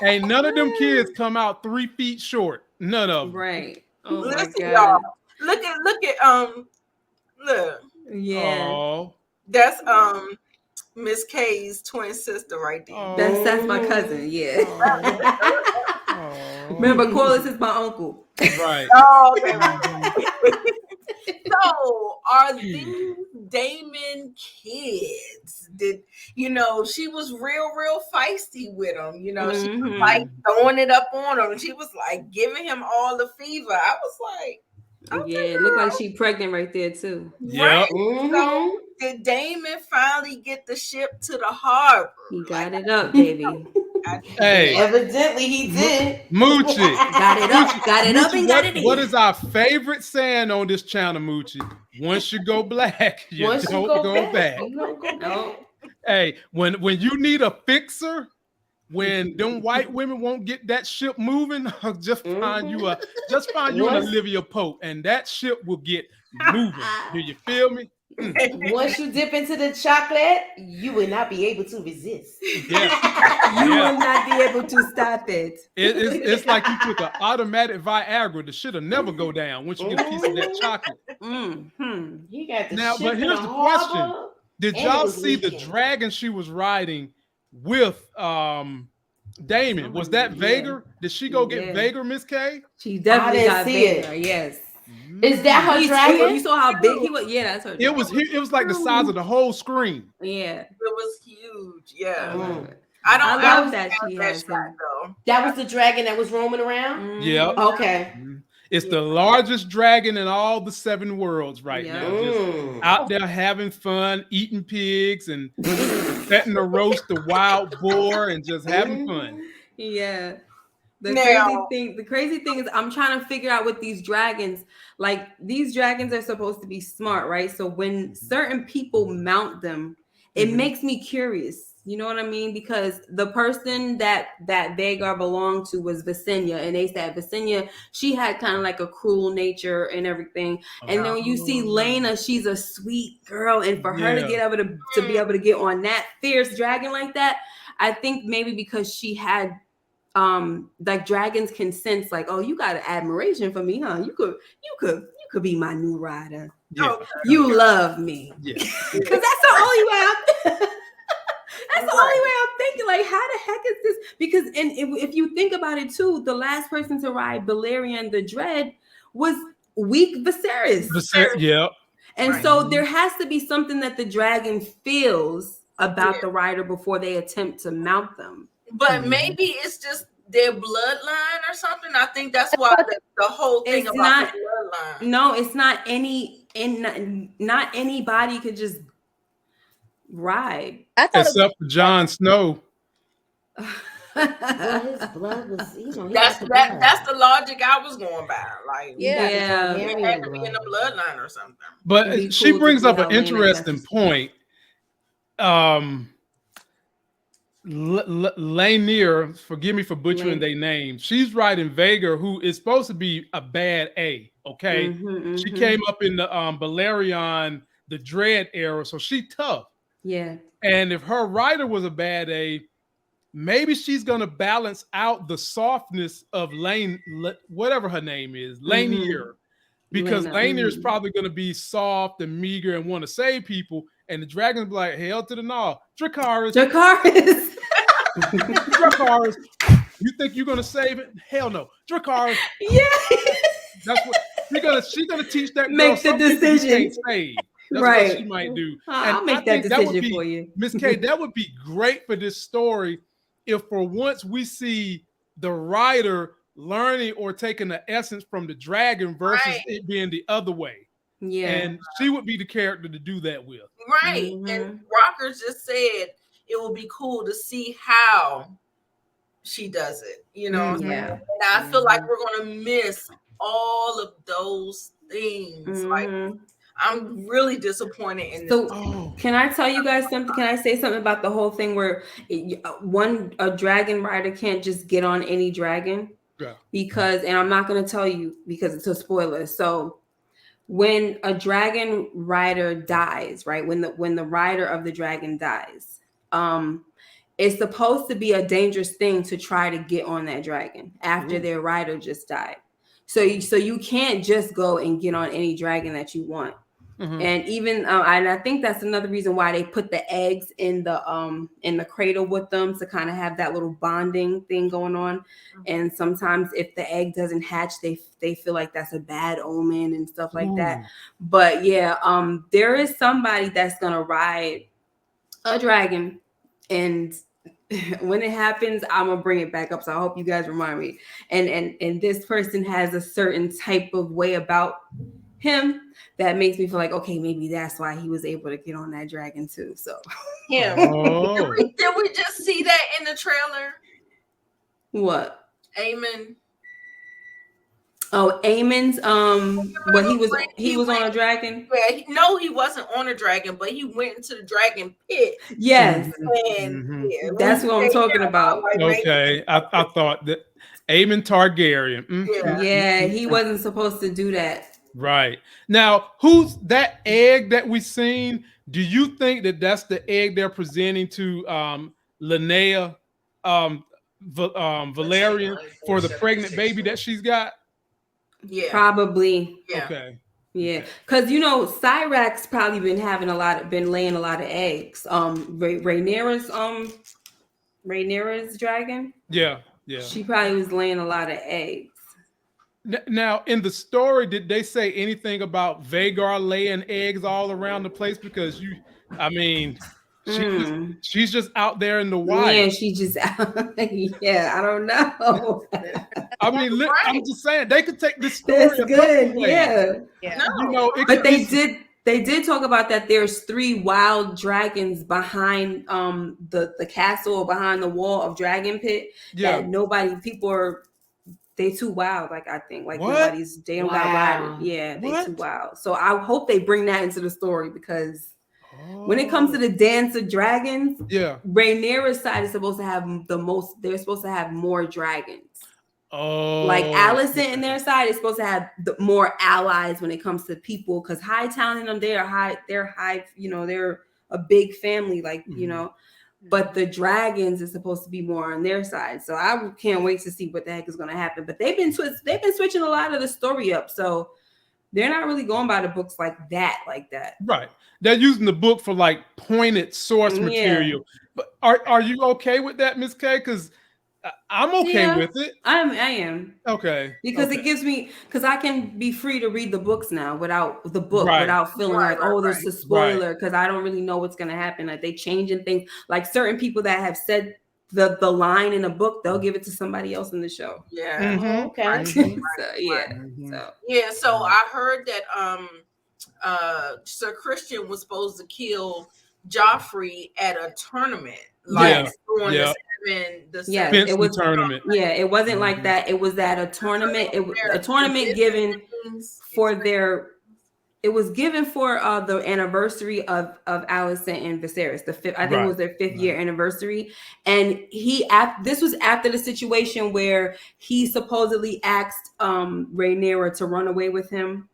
Ain't none of them kids come out 3 feet short. None of them. Right. Oh Listen, my God. y'all. Look at look. Yeah. Oh. That's Miss K's twin sister right there. Oh. That's my cousin. Yeah. Oh. Remember, Corliss is my uncle. Right. Oh, okay. So are these Damon kids? She was real feisty with him. She was like throwing it up on him. She was like giving him all the fever. I was like, okay, it looked like she pregnant right there too. Yeah. So did Damon finally get the ship to the harbor? He got it up, baby. Hey, evidently he did. Moochie. Got it up, and got it in. What is our favorite saying on this channel, Moochie? Once you go black, you don't go back. No. Hey, when you need a fixer, when them white women won't get that ship moving, just find you an Olivia Pope, and that ship will get moving. Do you feel me? Once you dip into the chocolate, you will not be able to resist. Yeah. You will not be able to stop it. It's like you took an automatic Viagra. The shit'll never go down once you get a piece of that chocolate. You got the now, ship but here's the question: did y'all see the dragon she was riding with Damon? Was that Vhagar? Did she go get Vhagar, Miss K? She definitely got Vhagar. Yes. Is that her dragon? You saw how big he was? Yeah, that's her dragon. It was like the size of the whole screen. Yeah. It was huge. Yeah. I love that she has him. That was the dragon that was roaming around? Yeah. Okay. It's the largest dragon in all the 7 worlds right now. Just out there having fun, eating pigs and setting to roast the wild boar and just having fun. Yeah. The crazy thing is I'm trying to figure out with these dragons, like these dragons are supposed to be smart, right? So when certain people mount them, it makes me curious. You know what I mean? Because the person that Vhagar belonged to was Visenya, and they said Visenya, she had kind of like a cruel nature and everything. And then when you see Lena, she's a sweet girl, and for her to get able to be able to get on that fierce dragon like that, I think maybe because she had like dragons can sense like, oh, you got an admiration for me, huh? You could be my new rider. Yeah. You love me. Yeah. Because that's the only way that's the only way I'm thinking. Like, how the heck is this? Because if you think about it too, the last person to ride Balerion the Dread was weak Viserys. Yeah. And so there has to be something that the dragon feels about the rider before they attempt to mount them. But maybe it's just their bloodline or something. I think that's why the whole thing about the bloodline. No, it's not not anybody could just ride. Except for Jon Snow. Well, his blood was, that's the logic I was going by. Like, yeah, it had to be in the bloodline or something. But she brings up an interesting point. Lanier, forgive me for butchering their name. She's riding Vhagar, who is supposed to be a bad A. Okay, she came up in the Balerion, the Dread era, so she tough. Yeah, and if her rider was a bad A, maybe she's gonna balance out the softness of whatever her name is, Lanier, because Lanier is probably gonna be soft and meager and want to save people, and the dragon's be like, hell to the no, Dracarys. Dracarys, you think you're gonna save it? Hell no, Dracarys. Yeah, that's what she's gonna teach that girl. Make the decision. That's right. what she might do. I'll make that decision for you, Miss K. That would be great for this story if, for once, we see the writer learning or taking the essence from the dragon versus it being the other way. Yeah, and she would be the character to do that with. Right, and Rockers just said it would be cool to see how she does it. You know, and I feel like we're gonna miss all of those things. Like, I'm really disappointed in this. So, can I tell you guys something? Can I say something about the whole thing where a dragon rider can't just get on any dragon? Yeah. Because, and I'm not going to tell you because it's a spoiler. So, when a dragon rider dies, right? When the rider of the dragon dies, it's supposed to be a dangerous thing to try to get on that dragon after their rider just died. So you can't just go and get on any dragon that you want. And even and I think that's another reason why they put the eggs in the cradle with them to kind of have that little bonding thing going on. And sometimes if the egg doesn't hatch, they feel like that's a bad omen and stuff like that. But yeah, there is somebody that's gonna ride a dragon, and when it happens, I'm gonna bring it back up. So I hope you guys remind me. And this person has a certain type of way about him that makes me feel like, okay, maybe that's why he was able to get on that dragon too. So did we just see that in the trailer? What? Aemon. Oh, Aemon's he was on a dragon. Yeah, he wasn't on a dragon, but he went into the dragon pit. Yes, and that's what I'm talking about. Okay, I thought that Aemon Targaryen. Yeah, he wasn't supposed to do that. Right. Now, who's that egg that we seen? Do you think that that's the egg they're presenting to Linnea Valerian for the pregnant baby that she's got? Yeah, probably. Yeah. Okay. Yeah, because Cyrax probably been laying a lot of eggs. Rhaenyra's dragon. Yeah. She probably was laying a lot of eggs. Now, in the story, did they say anything about Vhagar laying eggs all around the place? Because she's just out there in the wild. Yeah, she just yeah, I don't know. I'm just saying they could take this story. That's good. Yeah. But they did talk about that. There's 3 wild dragons behind the castle or behind the wall of Dragon Pit. Yeah. That they too wild. Like, I think they don't got riding. Yeah, they too wild. So I hope they bring that into the story because When it comes to the Dance of Dragons, yeah, Rhaenyra's side is supposed to have the most. They're supposed to have more dragons. Oh, Like Alicent and their side is supposed to have more allies when it comes to people, because Hightown and them, they're high, you know, they're a big family, like, you know, but the dragons is supposed to be more on their side. So I can't wait to see what the heck is going to happen. But they've been switching a lot of the story up, so they're not really going by the books like that. Right. They're using the book for like pointed source material. But are you okay with that, Miss K? Because I'm okay with it. I am. Okay. Because it gives me, because I can be free to read the books now without the book, without feeling like, oh, there's a spoiler, because I don't really know what's going to happen. Like, they changing things. Like, certain people that have said the line in a book, they'll give it to somebody else in the show. Yeah. Oh, okay. So I heard that Sir Christian was supposed to kill Joffrey at a tournament. Like during it was tournament. Yeah, it wasn't like that. It was that a tournament. It was a tournament given for their. It was given for the anniversary of Alicent and Viserys. The fifth, I think it was their 5th year anniversary. And this was after the situation where he supposedly asked Rhaenyra to run away with him.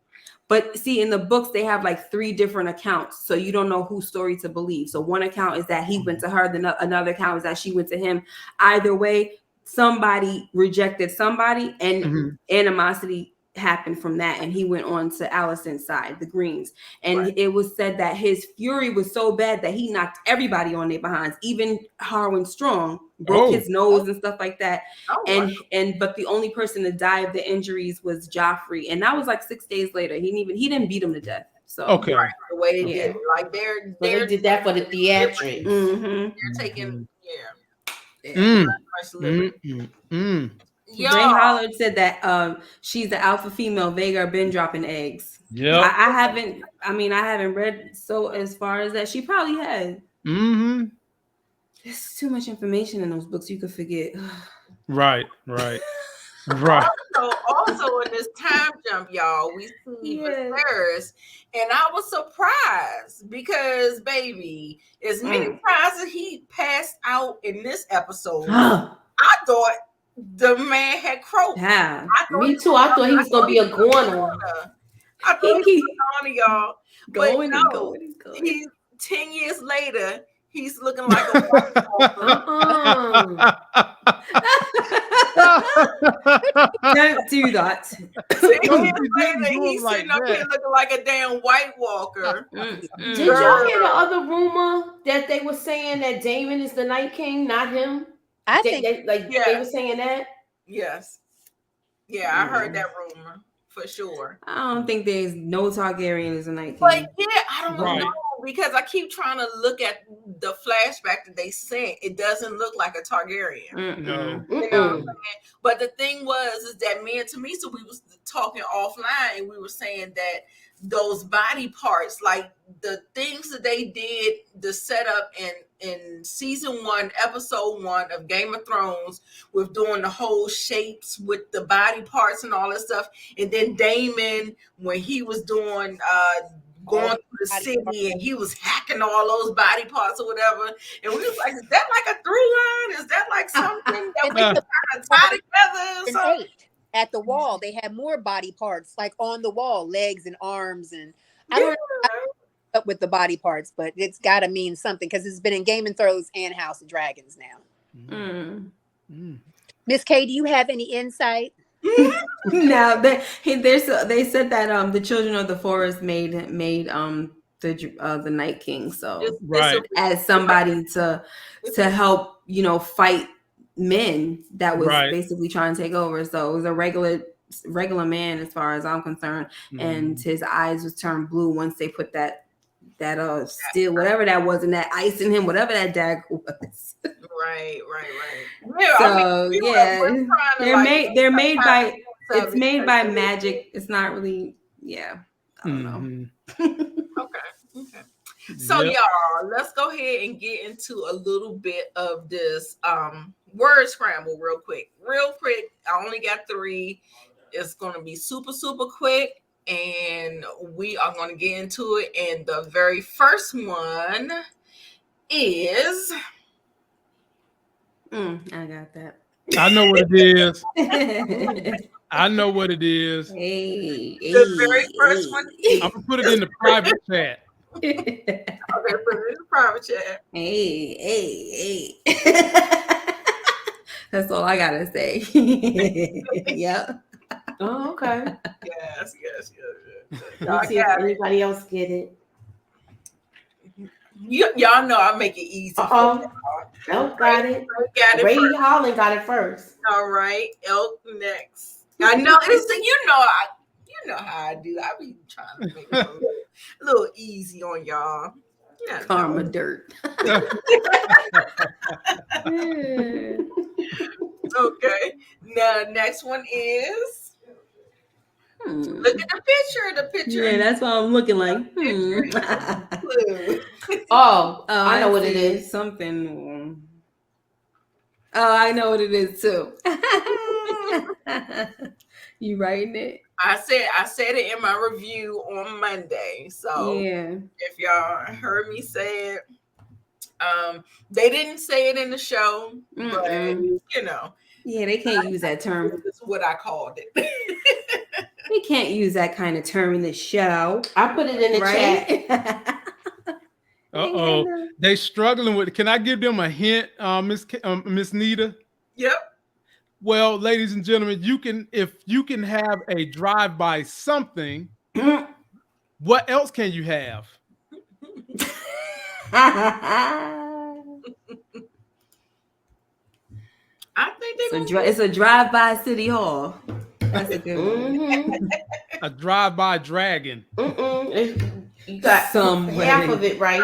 But see, in the books, they have like 3 different accounts. So you don't know whose story to believe. So one account is that he went to her. Then another account is that she went to him. Either way, somebody rejected somebody, and animosity happened from that. And he went on to Alicent's side, the Greens. And it was said that his fury was so bad that he knocked everybody on their behinds. Even Harwin Strong broke his nose and stuff like that. But the only person to die of the injuries was Joffrey, and that was like 6 days later. He didn't beat him to death. So the way they did, like they did that for the theatrics. They're taking Ray Hollard said that she's the alpha female. Vega been dropping eggs. Yeah, I haven't read so as far as that. She probably has. There's too much information in those books. You could forget. Right. Also in this time jump, y'all, we see Viserys, and I was surprised because, baby, as many times as he passed out in this episode, I thought the man had croaked. Yeah, me too. I thought he was gonna be a goner. I thought he was on y'all. Going. He's 10 years later. He's looking like a white Don't do that. He's sitting up here looking like a damn White Walker. Did y'all hear the other rumor that they were saying that Daemon is the Night King, not him? I think they were saying that. Yes. Yeah, I heard that rumor for sure. I don't think there's no Targaryen is a Night King. But I don't know, because I keep trying to look at the flashback that they sent. It doesn't look like a Targaryen. No. You know what I'm saying? But the thing is that me and Tamisa, we was talking offline, and we were saying that those body parts, like the things that they did, the setup in season 1, episode 1 of Game of Thrones, with doing the whole shapes with the body parts and all that stuff, and then Daemon, when he was doing going through the city and he was hacking all those body parts or whatever, and we was like, is that like a through line? Is that like something that we can kind of tie together or something? At the wall, they had more body parts, like on the wall, legs and arms, and I don't know up with the body parts, but it's got to mean something because it's been in Game of Thrones and House of Dragons now. Miss K, do you have any insight? No, they said that the children of the forest made the Night King, so as somebody to help fight men that was basically trying to take over. So it was a regular man as far as I'm concerned, and his eyes was turned blue once they put that steel, whatever that was, and that ice in him, whatever that dagger was. Right. Yeah, so they're made by it's made by magic. It's not really I don't know. Okay. So y'all, let's go ahead and get into a little bit of this word scramble real quick. I only got 3. It's gonna be super quick. and we are going to get into it. And the very first one is... I got that. I know what it is. I know what it is. The very first one is... I'm going to put it in the private chat. Okay, put it in the private chat. Hey. That's all I gotta say. Yep. Oh, okay. Yes. Let's see if anybody else get it. Y'all know I make it easy. Nope, got it. Ray Holland got it first. All right, Elk next. I know it's you know how I do. I be trying to make it a little easy on y'all. Karma dirt. Okay. Now next one is look at the picture. Yeah, that's why I'm looking like. I know what it is. Something. Oh, I know what it is too. You writing it? I said it in my review on Monday. So yeah, if y'all heard me say it, they didn't say it in the show, but yeah, they can't use that term. That's what I called it. They can't use that kind of term in the show. I put it in the chat. They struggling with it. Can I give them a hint, Miss Nita? Yep. Well, ladies and gentlemen, if you can have a drive-by something, what else can you have? I think it's a drive-by City Hall. That's a good one. A drive-by dragon. You got half of it right.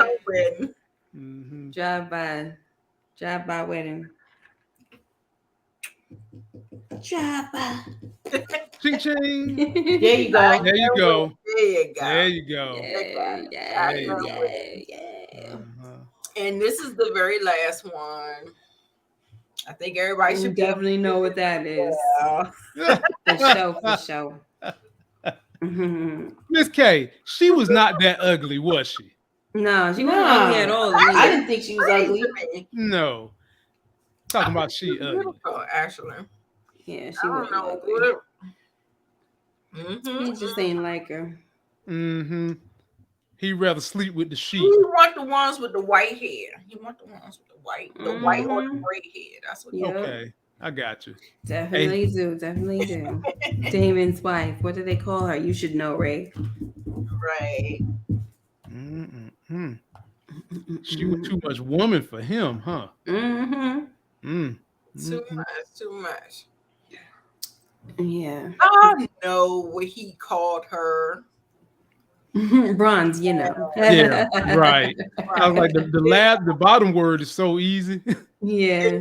Mm-hmm. Drive-by wedding. Drive-by. Ching ching. There you go. There you go. There you go. Yeah. And this is the very last one. I think everybody should definitely know what that is. Yeah. For sure. Miss K, she was not that ugly, was she? No, she wasn't ugly at all. I didn't think she was ugly. No. Talking about she ugly. Actually. Yeah, she wasn't ugly. He just ain't like her. Mm-hmm. He'd rather sleep with the sheep. He want the ones with the white hair. He want the ones with the white or the gray hair. That's what. Okay, I got you. Definitely do. Damon's wife. What do they call her? You should know, Ray. Right. She was too much woman for him, huh? Too much. Yeah. I know what he called her. Bronze, Yeah, right. I was like, the bottom word is so easy. Yeah.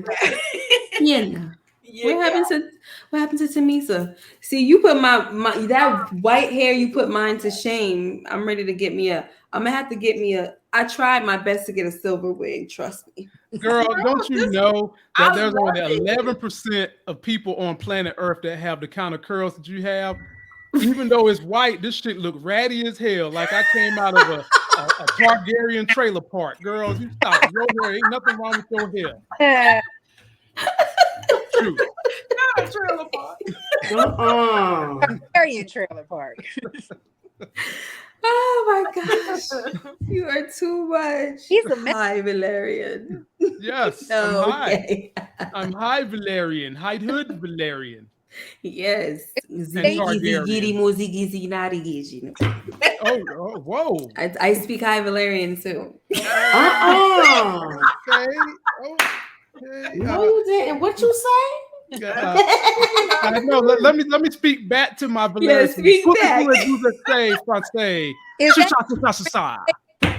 What happened to Tamisa? See, you put my that white hair, you put mine to shame. I'm ready to get me I'm gonna have to get me I tried my best to get a silver wig, trust me. Girl, don't you know that there's only 11% of people on planet Earth that have the kind of curls that you have? Even though it's white, this shit look ratty as hell. Like I came out of a Targaryen trailer park. Girls, you stop. Your hair, ain't nothing wrong with your hair. True. Not a trailer park. Targaryen trailer park. Oh my gosh. You are too much. He's a high Valerian. Yes. Okay. I'm high Valerian. High hood Valerian. Yes. Oh, whoa. I speak high Valerian too. Okay. No, you didn't. What you say? I know. Let me speak back to my Valerian. Yeah, speak back. Français. I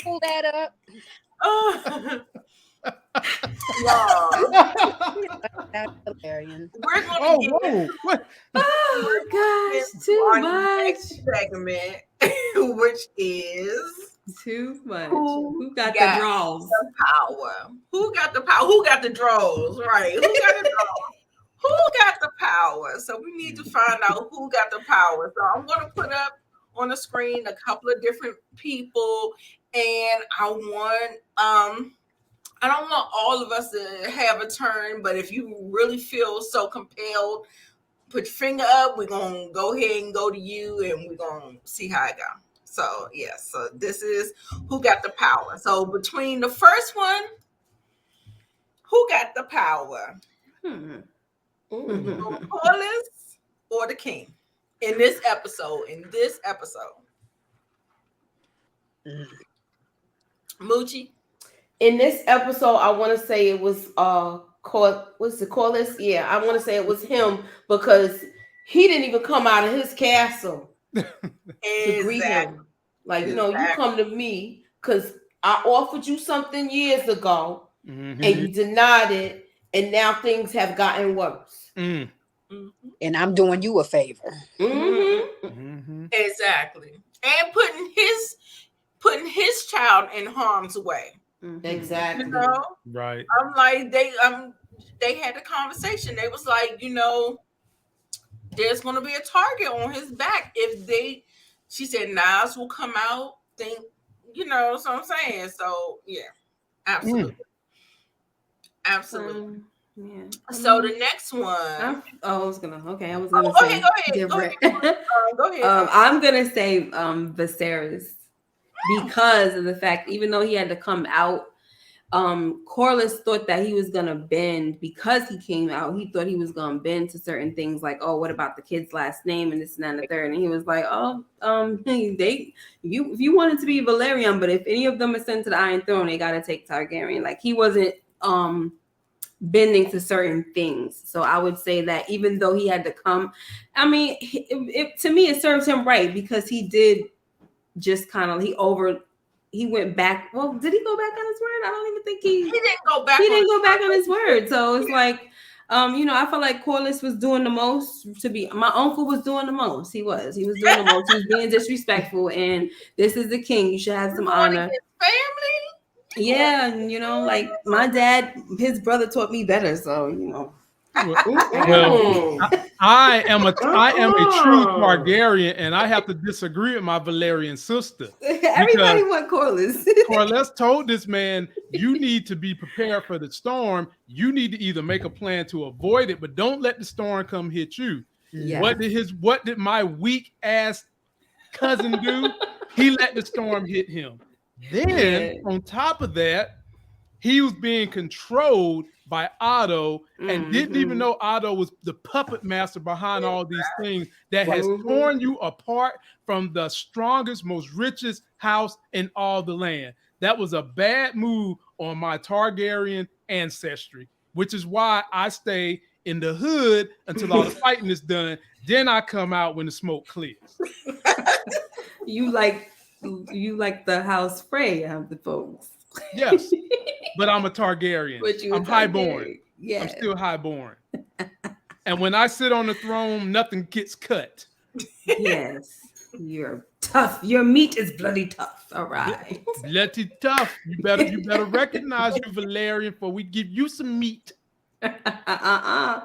pull that up. We're gonna what? Oh gosh, too much segment, which is too much. Who got the draws? The power. Who got the power? Who got the draws? Right. Who got the draws? Who got the power. So we need to find out who got the power. So I'm going to put up on the screen a couple of different people, and I don't want all of us to have a turn, but if you really feel so compelled, put your finger up. We're going to go ahead and go to you, and we're going to see how it goes. So, yeah, so this is who got the power. So between the first one, who got the power? Corliss or the king? In this episode. Moochie? In this episode, I want to say it was what's the Corliss? Yeah, I want to say it was him because he didn't even come out of his castle to greet him. Like, you come to me because I offered you something years ago and you denied it, and now things have gotten worse. And I'm doing you a favor. Exactly. And putting his child in harm's way. Exactly. Right. I'm like, they had a conversation. They was like, there's gonna be a target on his back she said Nas will come out, so I'm saying. So yeah, absolutely. Absolutely. So the next one. I was gonna say Go ahead. different. Go ahead. I'm gonna say Viserys because of the fact, even though he had to come out, Corliss thought that he was gonna bend because he came out. He thought he was gonna bend to certain things, like, oh, what about the kid's last name and this and that and the third. And he was like, if you wanted to be Valerian, but if any of them are sent to the Iron Throne, they gotta take Targaryen. Like, he wasn't bending to certain things. So I would say that even though he had to come, I mean, to me it serves him right because he did just kind of he went back. Well, did he go back on his word? I don't even think he didn't go back. He didn't go back on his word. So it's like, I feel like Corliss was doing the most. My uncle was doing the most. He was doing the most. He was being disrespectful, and this is the king. You should have some honor. His family. Yeah, and like my dad, his brother taught me better. So Well, I am a true Targaryen, and I have to disagree with my Valerian sister. Everybody want Corliss. Corliss told this man, you need to be prepared for the storm. You need to either make a plan to avoid it, but don't let the storm come hit you. Yeah. What did my weak ass cousin do? He let the storm hit him. Then on top of that, he was being controlled by Otto and didn't even know Otto was the puppet master behind all these things that has torn you apart from the strongest, most richest house in all the land. That was a bad move on my Targaryen ancestry, which is why I stay in the hood until all the fighting is done. Then I come out when the smoke clears. You like the house Frey of the folks. Yes, but I'm a Targaryen. I'm highborn. Yeah, I'm still highborn. And when I sit on the throne, nothing gets cut. Yes, you're tough. Your meat is bloody tough. All right, bloody tough. You better recognize you, Valerian, for we give you some meat. I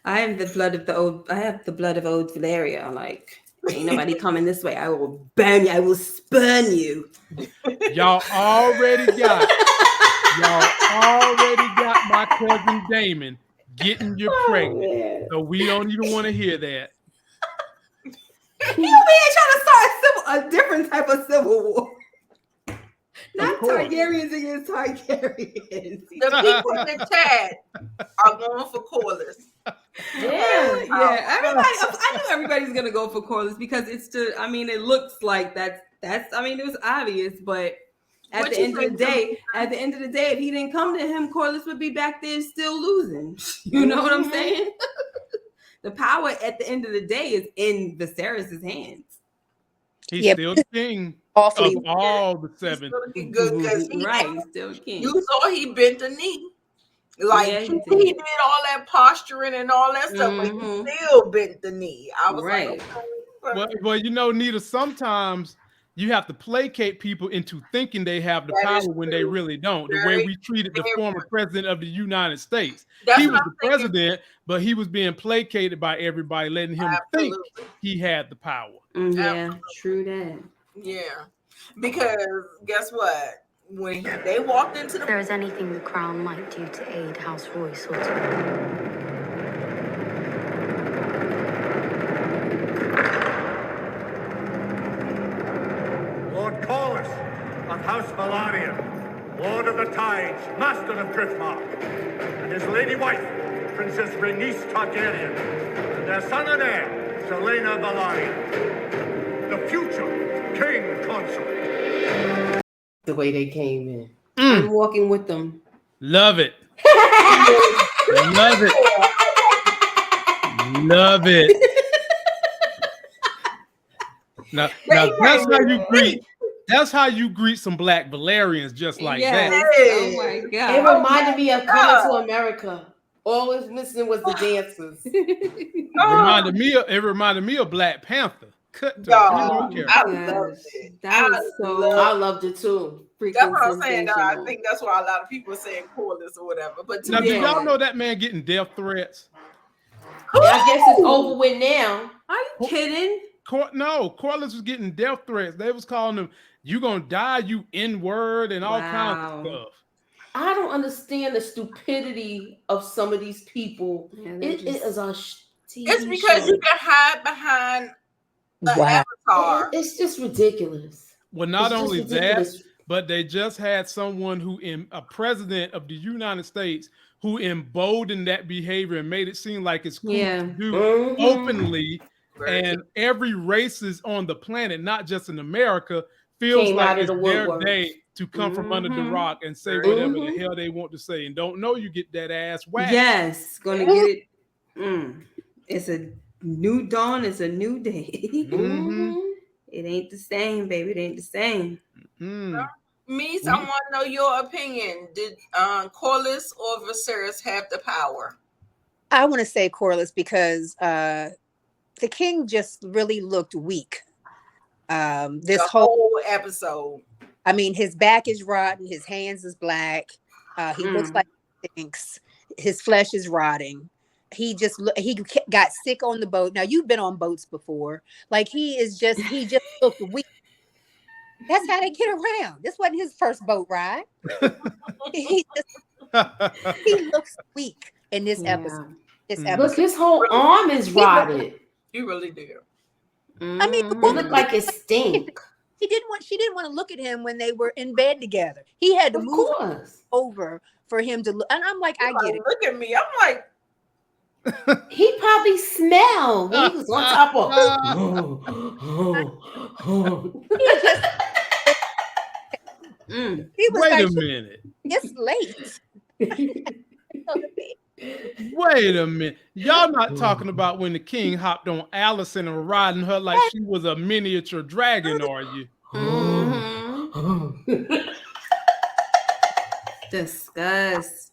am the blood of the old. I have the blood of old Valeria. Like, ain't nobody coming this way. I will burn you. I will spurn you. Y'all already got my cousin Damon getting you pregnant. Man. So we don't even want to hear that. He over here trying to start a different type of civil war. Not Targaryens against Targaryens. The people in the chat are going for Corliss. Yeah. I knew everybody's gonna go for Corliss because it looks like that's it was obvious, but at the end of the day, if he didn't come to him, Corliss would be back there still losing. You know what I'm saying? The power at the end of the day is in Viserys' hands. He's still the king of all the seven. He's good because he's still king. You saw he bent the knee. Like he did all that posturing and all that stuff, but he still bent the knee. I was like, well, Nita, sometimes you have to placate people into thinking they have the power when they really don't. The way we treated the former president of the United States. He was the president, but he was being placated by everybody, letting him think he had the power. Yeah, true that. Yeah, because guess what? When they walked into the... If there is anything the Crown might do to aid House Royce or to... Lord Corlys of House Valarian, Lord of the Tides, Master of Driftmark, and his lady wife, Princess Rhaenys Targaryen, and their son and heir, Selena Valarian, the future King Consort. The way they came in. I'm walking with them. Love it. Love it. Love it. Now that's how you greet. That's how you greet some Black Valerians, just like that. Oh my God! It reminded me of Coming to America. All it's missing was the dancers. It reminded me of Black Panther. Cut to I loved it. I loved it too. That's what I'm saying. I think that's why a lot of people are saying Corlys or whatever. But now, do y'all know that man getting death threats? I guess it's over with now. Are you kidding? No, Corlys was getting death threats. They was calling him, "You gonna die, you N-word," and all kinds of stuff. I don't understand the stupidity of some of these people. It is a TV It's because show. you can hide behind the avatar. It's just ridiculous. Well, not only that, but they just had someone a president of the United States who emboldened that behavior and made it seem like it's cool to do openly. And every racist on the planet, not just in America, feels like it's their day to come from under the rock and say whatever the hell they want to say, and don't know you get that ass whacked. Yes, gonna get it. It's a new dawn. It's a new day. It ain't the same, baby. It ain't the same. Mies, I want to know your opinion. Did Corlys or Viserys have the power? I want to say Corlys because the king just really looked weak. This whole episode. I mean, his back is rotten. His hands is black. He looks like he stinks. His flesh is rotting. He got sick on the boat. Now you've been on boats before. Like he just looked weak. That's how they get around. This wasn't his first boat ride. he looks weak in this episode. Look, his whole arm is rotted. You really do. I mean, it looked like it stink. She didn't want to look at him when they were in bed together. He had to move over for him to look. And I'm like, I get it. Look at me. I'm like, he probably smelled. He was on top of. He was Wait a minute. It's late. Wait a minute. Y'all not talking about when the king hopped on Allison and riding her like she was a miniature dragon, are you? Disgust.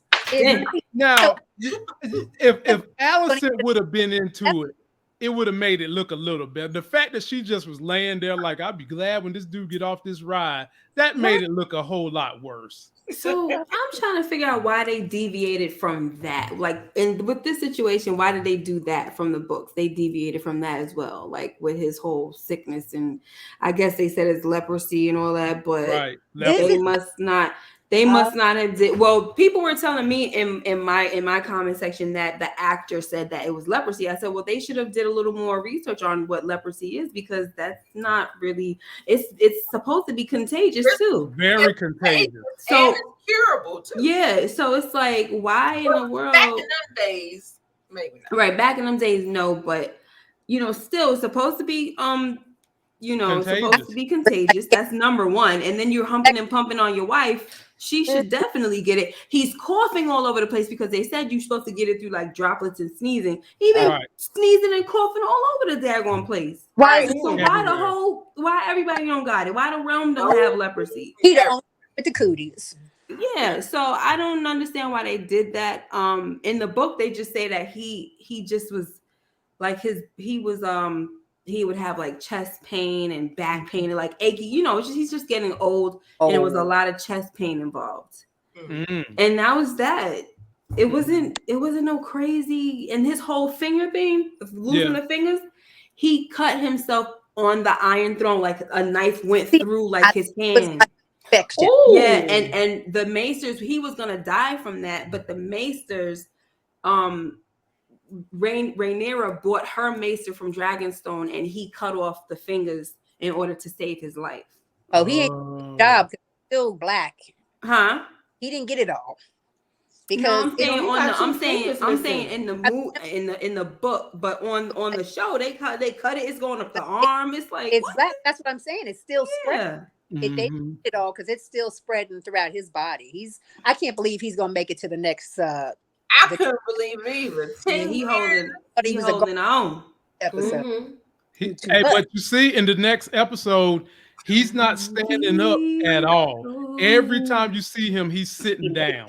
Now, if Allison would have been into it, it would have made it look a little better. The fact that she just was laying there like, I'll be glad when this dude get off this ride, that made it look a whole lot worse. So I'm trying to figure out why they deviated from that. Like, and with this situation, why did they do that from the books? They deviated from that as well, like with his whole sickness, and I guess they said it's leprosy and all that, but they must not. They must not have did. Well, people were telling me in my comment section that the actor said that it was leprosy. I said, well, they should have did a little more research on what leprosy is, because that's not really. It's supposed to be contagious too. Very contagious. So it's curable too. Yeah. So it's like, why in the world? Back in them days, maybe not. Right. Back in them days, no. But still, it's supposed to be supposed to be contagious. That's number one. And then you're humping and pumping on your wife. She should definitely get it. He's coughing all over the place because they said you're supposed to get it through like droplets and sneezing. He's been sneezing and coughing all over the daggone place. Why? So why everybody don't got it? Why the realm don't have leprosy? He don't with the cooties. Yeah, so I don't understand why they did that. In the book, they just say that he just was like he was he would have like chest pain and back pain and like achy. You know, he's just getting old, and it was a lot of chest pain involved. And that was that. It wasn't no crazy. And his whole finger thing, losing the fingers, he cut himself on the Iron Throne, like a knife went through like his hand. Yeah, and the Maesters, he was gonna die from that, but the Maesters, Rhaenyra bought her Maester from Dragonstone, and he cut off the fingers in order to save his life. Oh, he ain't a job because he's still black. Huh? He didn't get it all. Because no, I'm saying in the in the book, but on the show they cut it. It's going up the arm. It's like black. That's what I'm saying. It's still spread. They did it all because it's still spreading throughout his body. I can't believe he's gonna make it to the next. I couldn't believe it either. He was holding on. Episode. But you see, in the next episode, he's not standing up at all. Every time you see him, he's sitting down.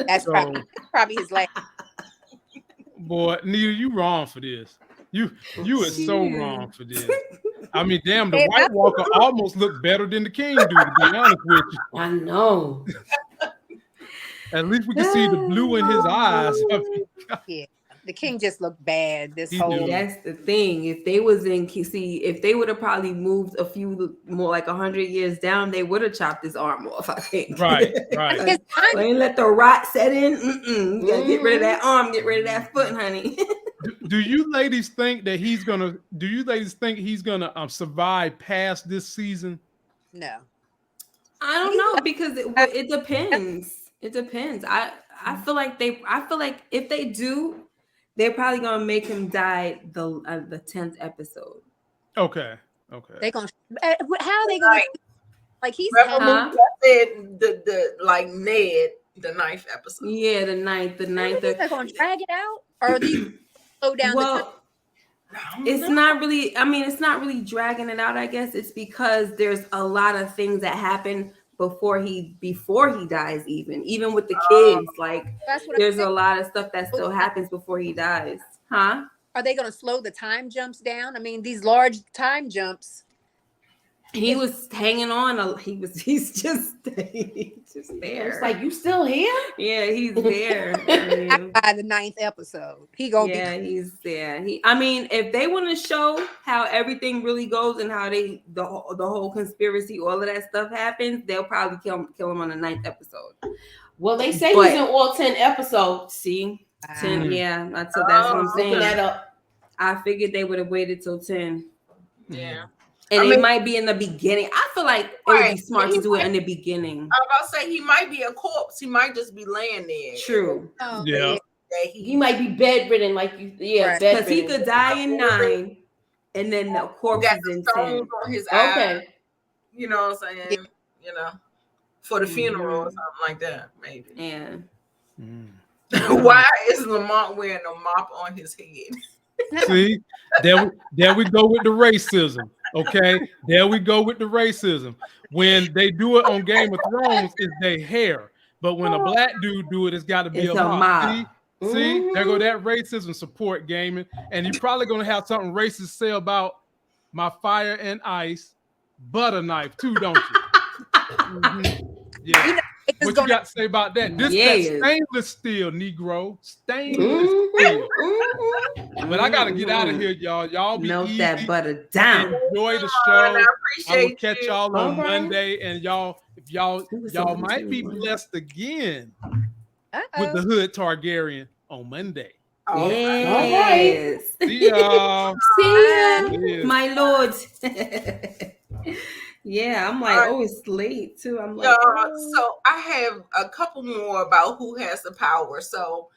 That's probably his last. Boy, Nita, you wrong for this. You are so wrong for this. I mean, damn, the White Walker almost looked better than the King do, to be honest with you. I know. At least we can see the blue in his eyes. Yeah, the King just looked bad. That's the thing. If they was in if they would have probably moved a few more, like 100 years down, they would have chopped his arm off. I think. Right. Ain't let the rot set in. You gotta get rid of that arm, get rid of that foot, honey. Do you ladies think that he's gonna? Do you ladies think he's gonna survive past this season? No, I don't know because it depends. It depends. I feel like if they do, they're probably gonna make him die the 10th episode. Okay. They're gonna. How are they gonna? Like he's the like Ned, the 9th episode. Yeah, the ninth. They're gonna drag it out, or are they slow down? Well, it's not really. I mean, it's not really dragging it out. I guess it's because there's a lot of things that happen before he dies. Even with the kids, like there's a lot of stuff that still happens before he dies. Huh? Are they going to slow the time jumps down? I mean, these large time jumps. He was hanging on. He's just there. It's like, you still here? Yeah, he's there. By the 9th episode, he's there. I mean, if they want to show how everything really goes and how the whole conspiracy, all of that stuff happens, they'll probably kill him on the 9th episode. Well, they say he's in all 10 episodes. See, 10. Yeah, that's what I'm saying. That up. I figured they would have waited till 10. Yeah. And it might be in the beginning. I feel like it would be smart to do it in the beginning. I was about to say he might be a corpse. He might just be laying there. True. Yeah. He might be bedridden, like you. Yeah, because he could die in 9, and then the corpse is in 10. On his eye. You know what I'm saying? You know, for the funeral or something like that, maybe. Yeah. Why is Lamont wearing a mop on his head? See, there we go with the racism. Okay, there we go with the racism. When they do it on Game of Thrones, it's their hair, but when a black dude do it, it's got to be a mop. See, there go that racism support gaming, and you're probably gonna have something racist say about my fire and ice butter knife too, don't you? Yeah. What you got to say about that? This that stainless steel, Negro. Stainless steel. But I got to get out of here, y'all. Y'all be melt easy. That butter down. Enjoy the show. I will catch y'all on Monday, and y'all might be blessed again with the Hood Targaryen on Monday. Yes. See y'all. See ya, my lord. Yeah, I'm like, it's late too. I'm like, so I have a couple more about who has the power. So,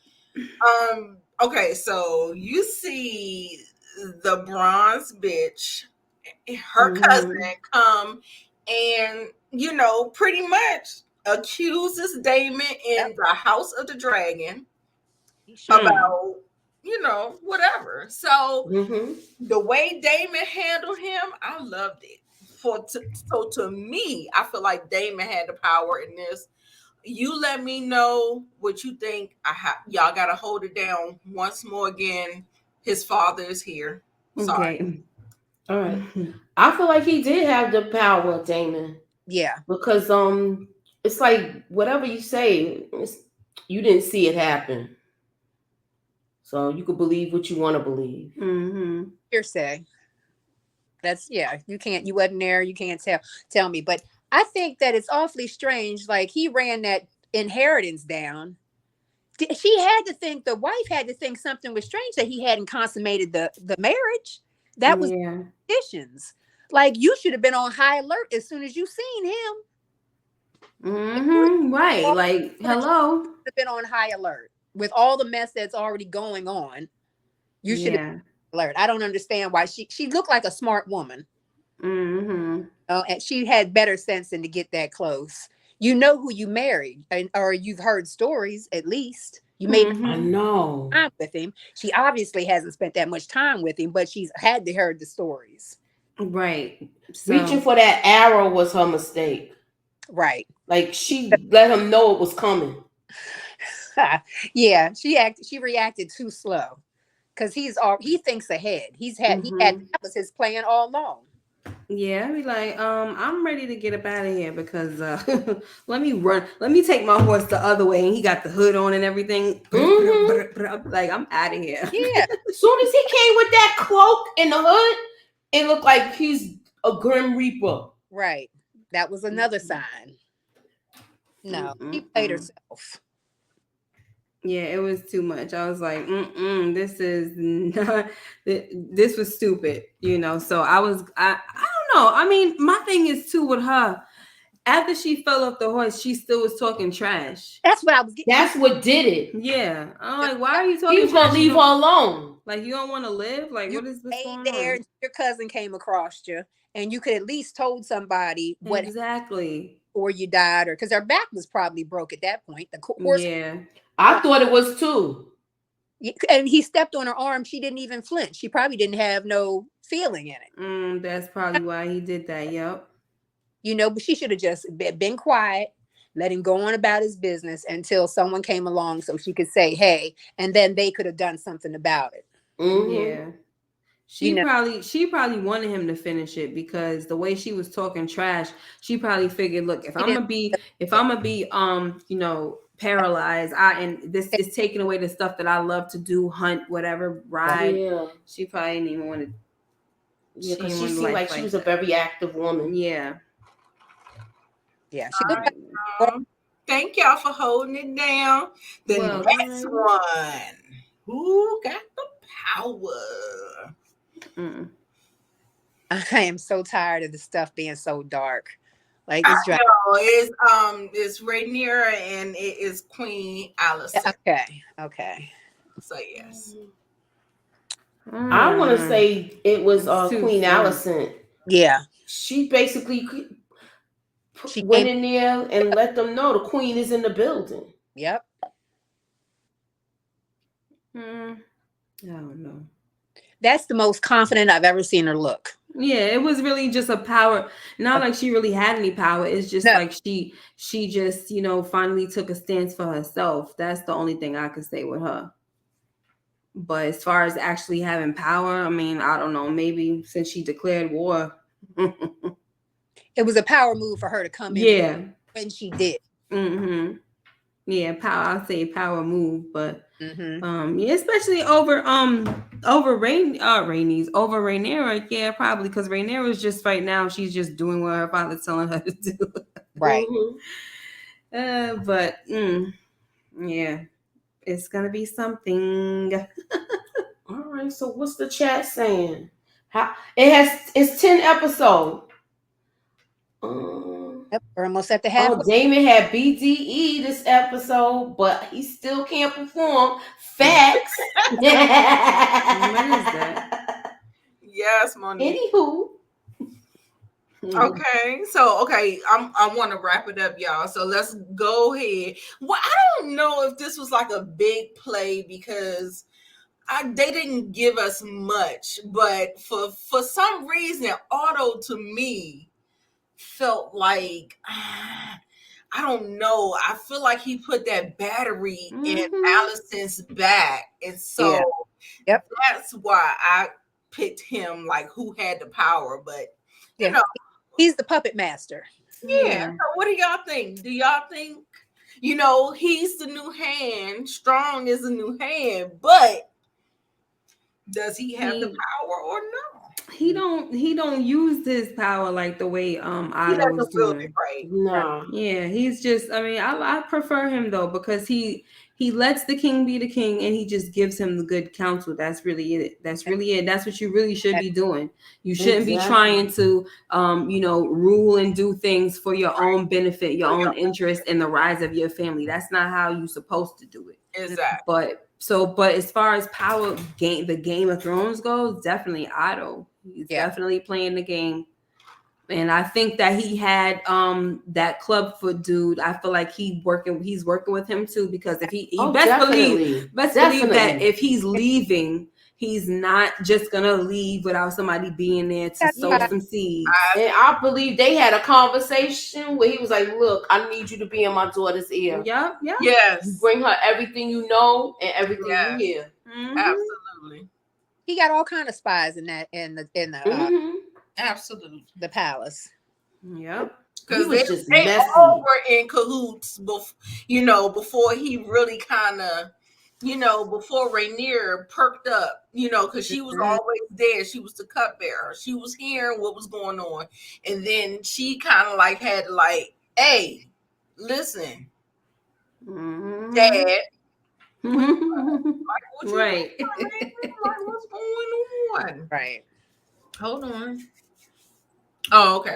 okay, so you see the bronze bitch, her cousin come and pretty much accuses Daemon in the House of the Dragon about whatever. So the way Daemon handled him, I loved it. So to me, I feel like Daemon had the power in this. You let me know what you think. Y'all got to hold it down once more again. His father is here. Sorry. All right. I feel like he did have the power, Damon. Yeah. Because it's like whatever you say, you didn't see it happen. So you could believe what you want to believe. Mm-hmm. Hearsay. That's you wasn't there, you can't tell me. But I think that it's awfully strange. Like, he ran that inheritance down. She had to think, the wife had to think something was strange, that he hadn't consummated the marriage. That was conditions. Like, you should have been on high alert as soon as you seen him. Mm-hmm. Right. Like, hello. Have been on high alert with all the mess that's already going on. You should have been alert. I don't understand why she looked like a smart woman. Mm-hmm. And she had better sense than to get that close. You know who you married, or you've heard stories at least. You may I know time with him. She obviously hasn't spent that much time with him, but she's had to heard the stories. Right. So, reaching for that arrow was her mistake. Right. Like, she let him know it was coming. Yeah, she reacted too slow, because he thinks ahead. That was his plan all along. Yeah, be like, I'm ready to get up out of here because let me take my horse the other way, and he got the hood on and everything. Like, I'm out of here. Yeah. As soon as he came with that cloak and the hood, it looked like he's a Grim Reaper. Right. That was another sign. No, she played herself. Yeah, it was too much. I was like, this is not. This was stupid, So I don't know. I mean, my thing is too with her. After she fell off the horse, she still was talking trash. That's what I was getting. That's what did it. Yeah, I'm like, why are you talking? He was gonna leave her alone. Like, you don't want to live. Like, what is this going there? on? Your cousin came across you, and you could at least told somebody what exactly, or you died, or because her back was probably broke at that point. The horse. Yeah, I thought it was too. And he stepped on her arm. She didn't even flinch. She probably didn't have no feeling in it. That's probably why he did that. Yep. But she should have just been quiet, let him go on about his business until someone came along so she could say, hey, and then they could have done something about it. Yeah. She probably wanted him to finish it, because the way she was talking trash, she probably figured, look, if I'm gonna be paralyzed, and this is taking away the stuff that I love to do, hunt, whatever, ride. Yeah. She probably didn't even want to. Yeah, because she seemed like she was a very active woman. Yeah. Yeah. Thank y'all for holding it down. The next one. Who got the power? I am so tired of the stuff being so dark. Like, it's Rhaenyra and it is Queen Alicent. Okay. So yes. I want to say it was Queen Alicent. Yeah. She basically went in there and let them know the queen is in the building. Yep. I don't know. That's the most confident I've ever seen her look. Yeah, it was really just a power. Not like she really had any power. It's just like she just, finally took a stance for herself. That's the only thing I could say with her. But as far as actually having power, I mean, I don't know. Maybe since she declared war. It was a power move for her to come in when she did. Mm-hmm. Yeah, I'll say power move, but especially over Rhaenyra, yeah, probably, because Rhaenyra is just right now, she's just doing what her father's telling her to do. Right. But yeah, it's gonna be something. All right, so what's the chat saying? It's 10 episodes. Yep, we're almost at the halfway. Damon had BDE this episode, but he still can't perform. Facts. What is that? Yes, Monique. Anywho. Okay, so I want to wrap it up, y'all. So let's go ahead. Well, I don't know if this was like a big play because they didn't give us much, but for some reason, Otto to me felt like I don't know. I feel like he put that battery in Alicent's back, and so that's why I picked him like who had the power, but you Yeah, know, he's the puppet master. yeah. So what do y'all think? Do y'all think, he's the new hand, Strong is the new hand, but does he have the power or no? He don't use his power like the way He Otto's doesn't wield it doing. right. No. Yeah, he's just, I mean, I prefer him though, because he lets the king be the king and he just gives him the good counsel. That's really it. That's really it. That's what you really should be doing. You shouldn't be trying to rule and do things for your own benefit, your own interest, and the rise of your family. That's not how you're supposed to do it. Exactly. But as far as power game, the Game of Thrones goes, definitely Otto. He's definitely playing the game. And I think that he had that Clubfoot dude. I feel like he's working with him too, because if he best believe that if he's leaving, he's not just gonna leave without somebody being there to sow some seeds. And I believe they had a conversation where he was like, "Look, I need you to be in my daughter's ear. Yep. Yes. You bring her everything you know and everything you hear." Mm-hmm. Absolutely. He got all kind of spies in the absolutely the palace. Yep. Because just they messy. all were in cahoots, before he really kind of, before Rhaenyra perked up, because she was always there. She was the cupbearer. She was hearing what was going on. And then she kind of like had like, hey, listen, Dad. Right. What's going on? Right. Hold on. Oh, okay.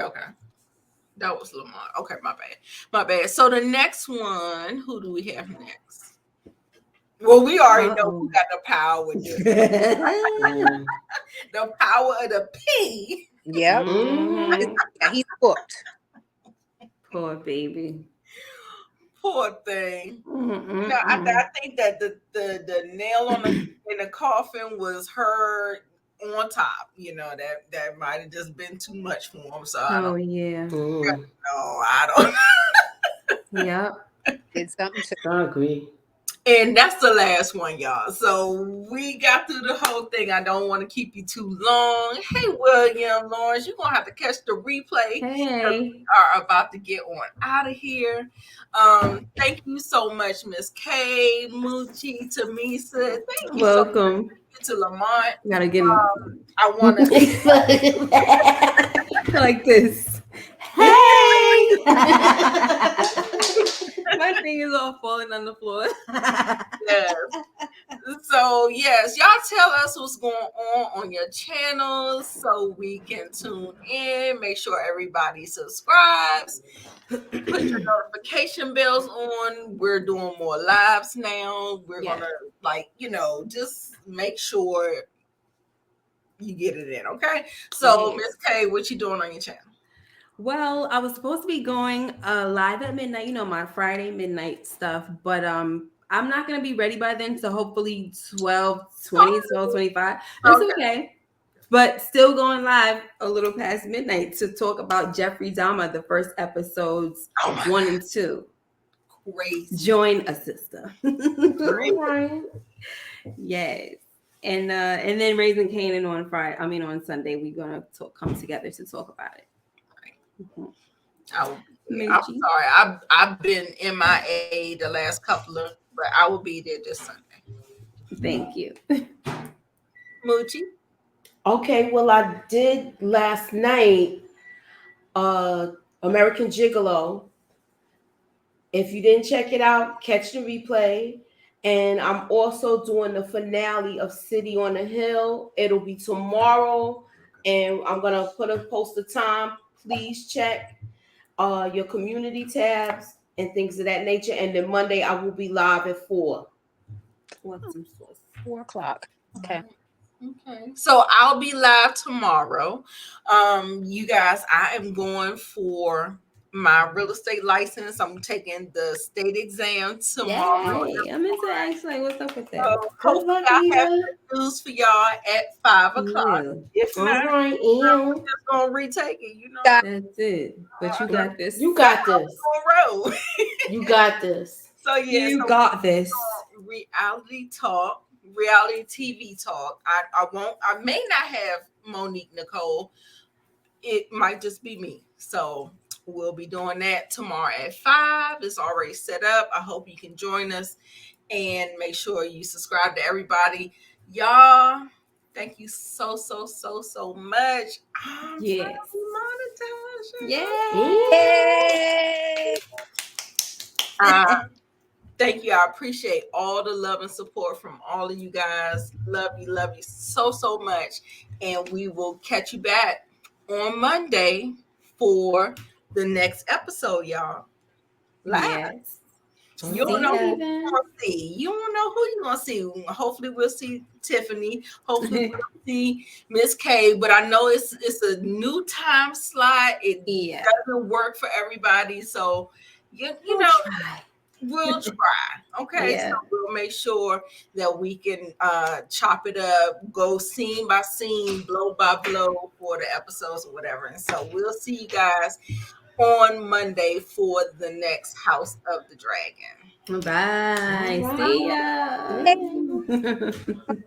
That was Lamont. Okay, my bad. So the next one, who do we have next? Well, we already know who got the power with this. The power of the P. Yep. Mm-hmm. He's booked. Poor baby. Poor thing. I think that the nail in the coffin was her on top. That might have just been too much for him. So I don't. Yep. It's something to. I agree. And that's the last one, y'all. So we got through the whole thing. I don't want to keep you too long. Hey, William, Lawrence, you're going to have to catch the replay. Hey. We are about to get on out of here. Thank you so much, Miss K, Moochie, Tamisa. Thank you Welcome. so much to Lamont. You gotta get him. I want to like this. Hey! My thing is all falling on the floor. Yes. So, yes, y'all tell us what's going on your channels so we can tune in. Make sure everybody subscribes. Put your notification bells on. We're doing more lives now. We're going to, just make sure you get it in, okay? So, Miss K, what you doing on your channel? Well, I was supposed to be going live at midnight, my Friday midnight stuff, but I'm not going to be ready by then, so hopefully 12:25. That's okay. But still going live a little past midnight to talk about Jeffrey Dahmer, the first episodes 1 and 2. Crazy. Join a sister. Right. Yes. And then Raising Canaan on Sunday, we're gonna come together to talk about it. I'm sorry. I've been MIA the last couple of, but I will be there this Sunday. Thank you. Moochie. Okay, well, I did last night American Gigolo. If you didn't check it out, catch the replay. And I'm also doing the finale of City on the Hill. It'll be tomorrow, and I'm gonna post the time. Please check your community tabs and things of that nature. And then Monday I will be live at 4. 4 o'clock. Okay. Okay. So I'll be live tomorrow. You guys, I am going for my real estate license. I'm taking the state exam tomorrow. Yay. I'm into actually. What's up with that? So hopefully I have good news for y'all at 5 o'clock. Yeah. If not, I'm just gonna retake it. That's it. But you got this. You got this. Road. You got this. So yeah, you got this. Reality talk. reality TV talk. I may not have Monique Nicole. It might just be me. So we'll be doing that tomorrow at 5. It's already set up. I hope you can join us, and make sure you subscribe to everybody. Y'all, thank you so much. I'm Yes. finally monetized. Yay! Thank you. I appreciate all the love and support from all of you guys. Love you so much. And we will catch you back on Monday for the next episode, y'all. Live. Yes. You don't know who you're gonna see. You don't know who you're gonna see. Hopefully we'll see Tiffany. Hopefully we'll see Miss K. But I know it's a new time slot. It doesn't work for everybody. So we'll try. We'll try. Okay. Yeah. So we'll make sure that we can chop it up, go scene by scene, blow by blow for the episodes or whatever. And so we'll see you guys on Monday for the next House of the Dragon. Bye. See ya.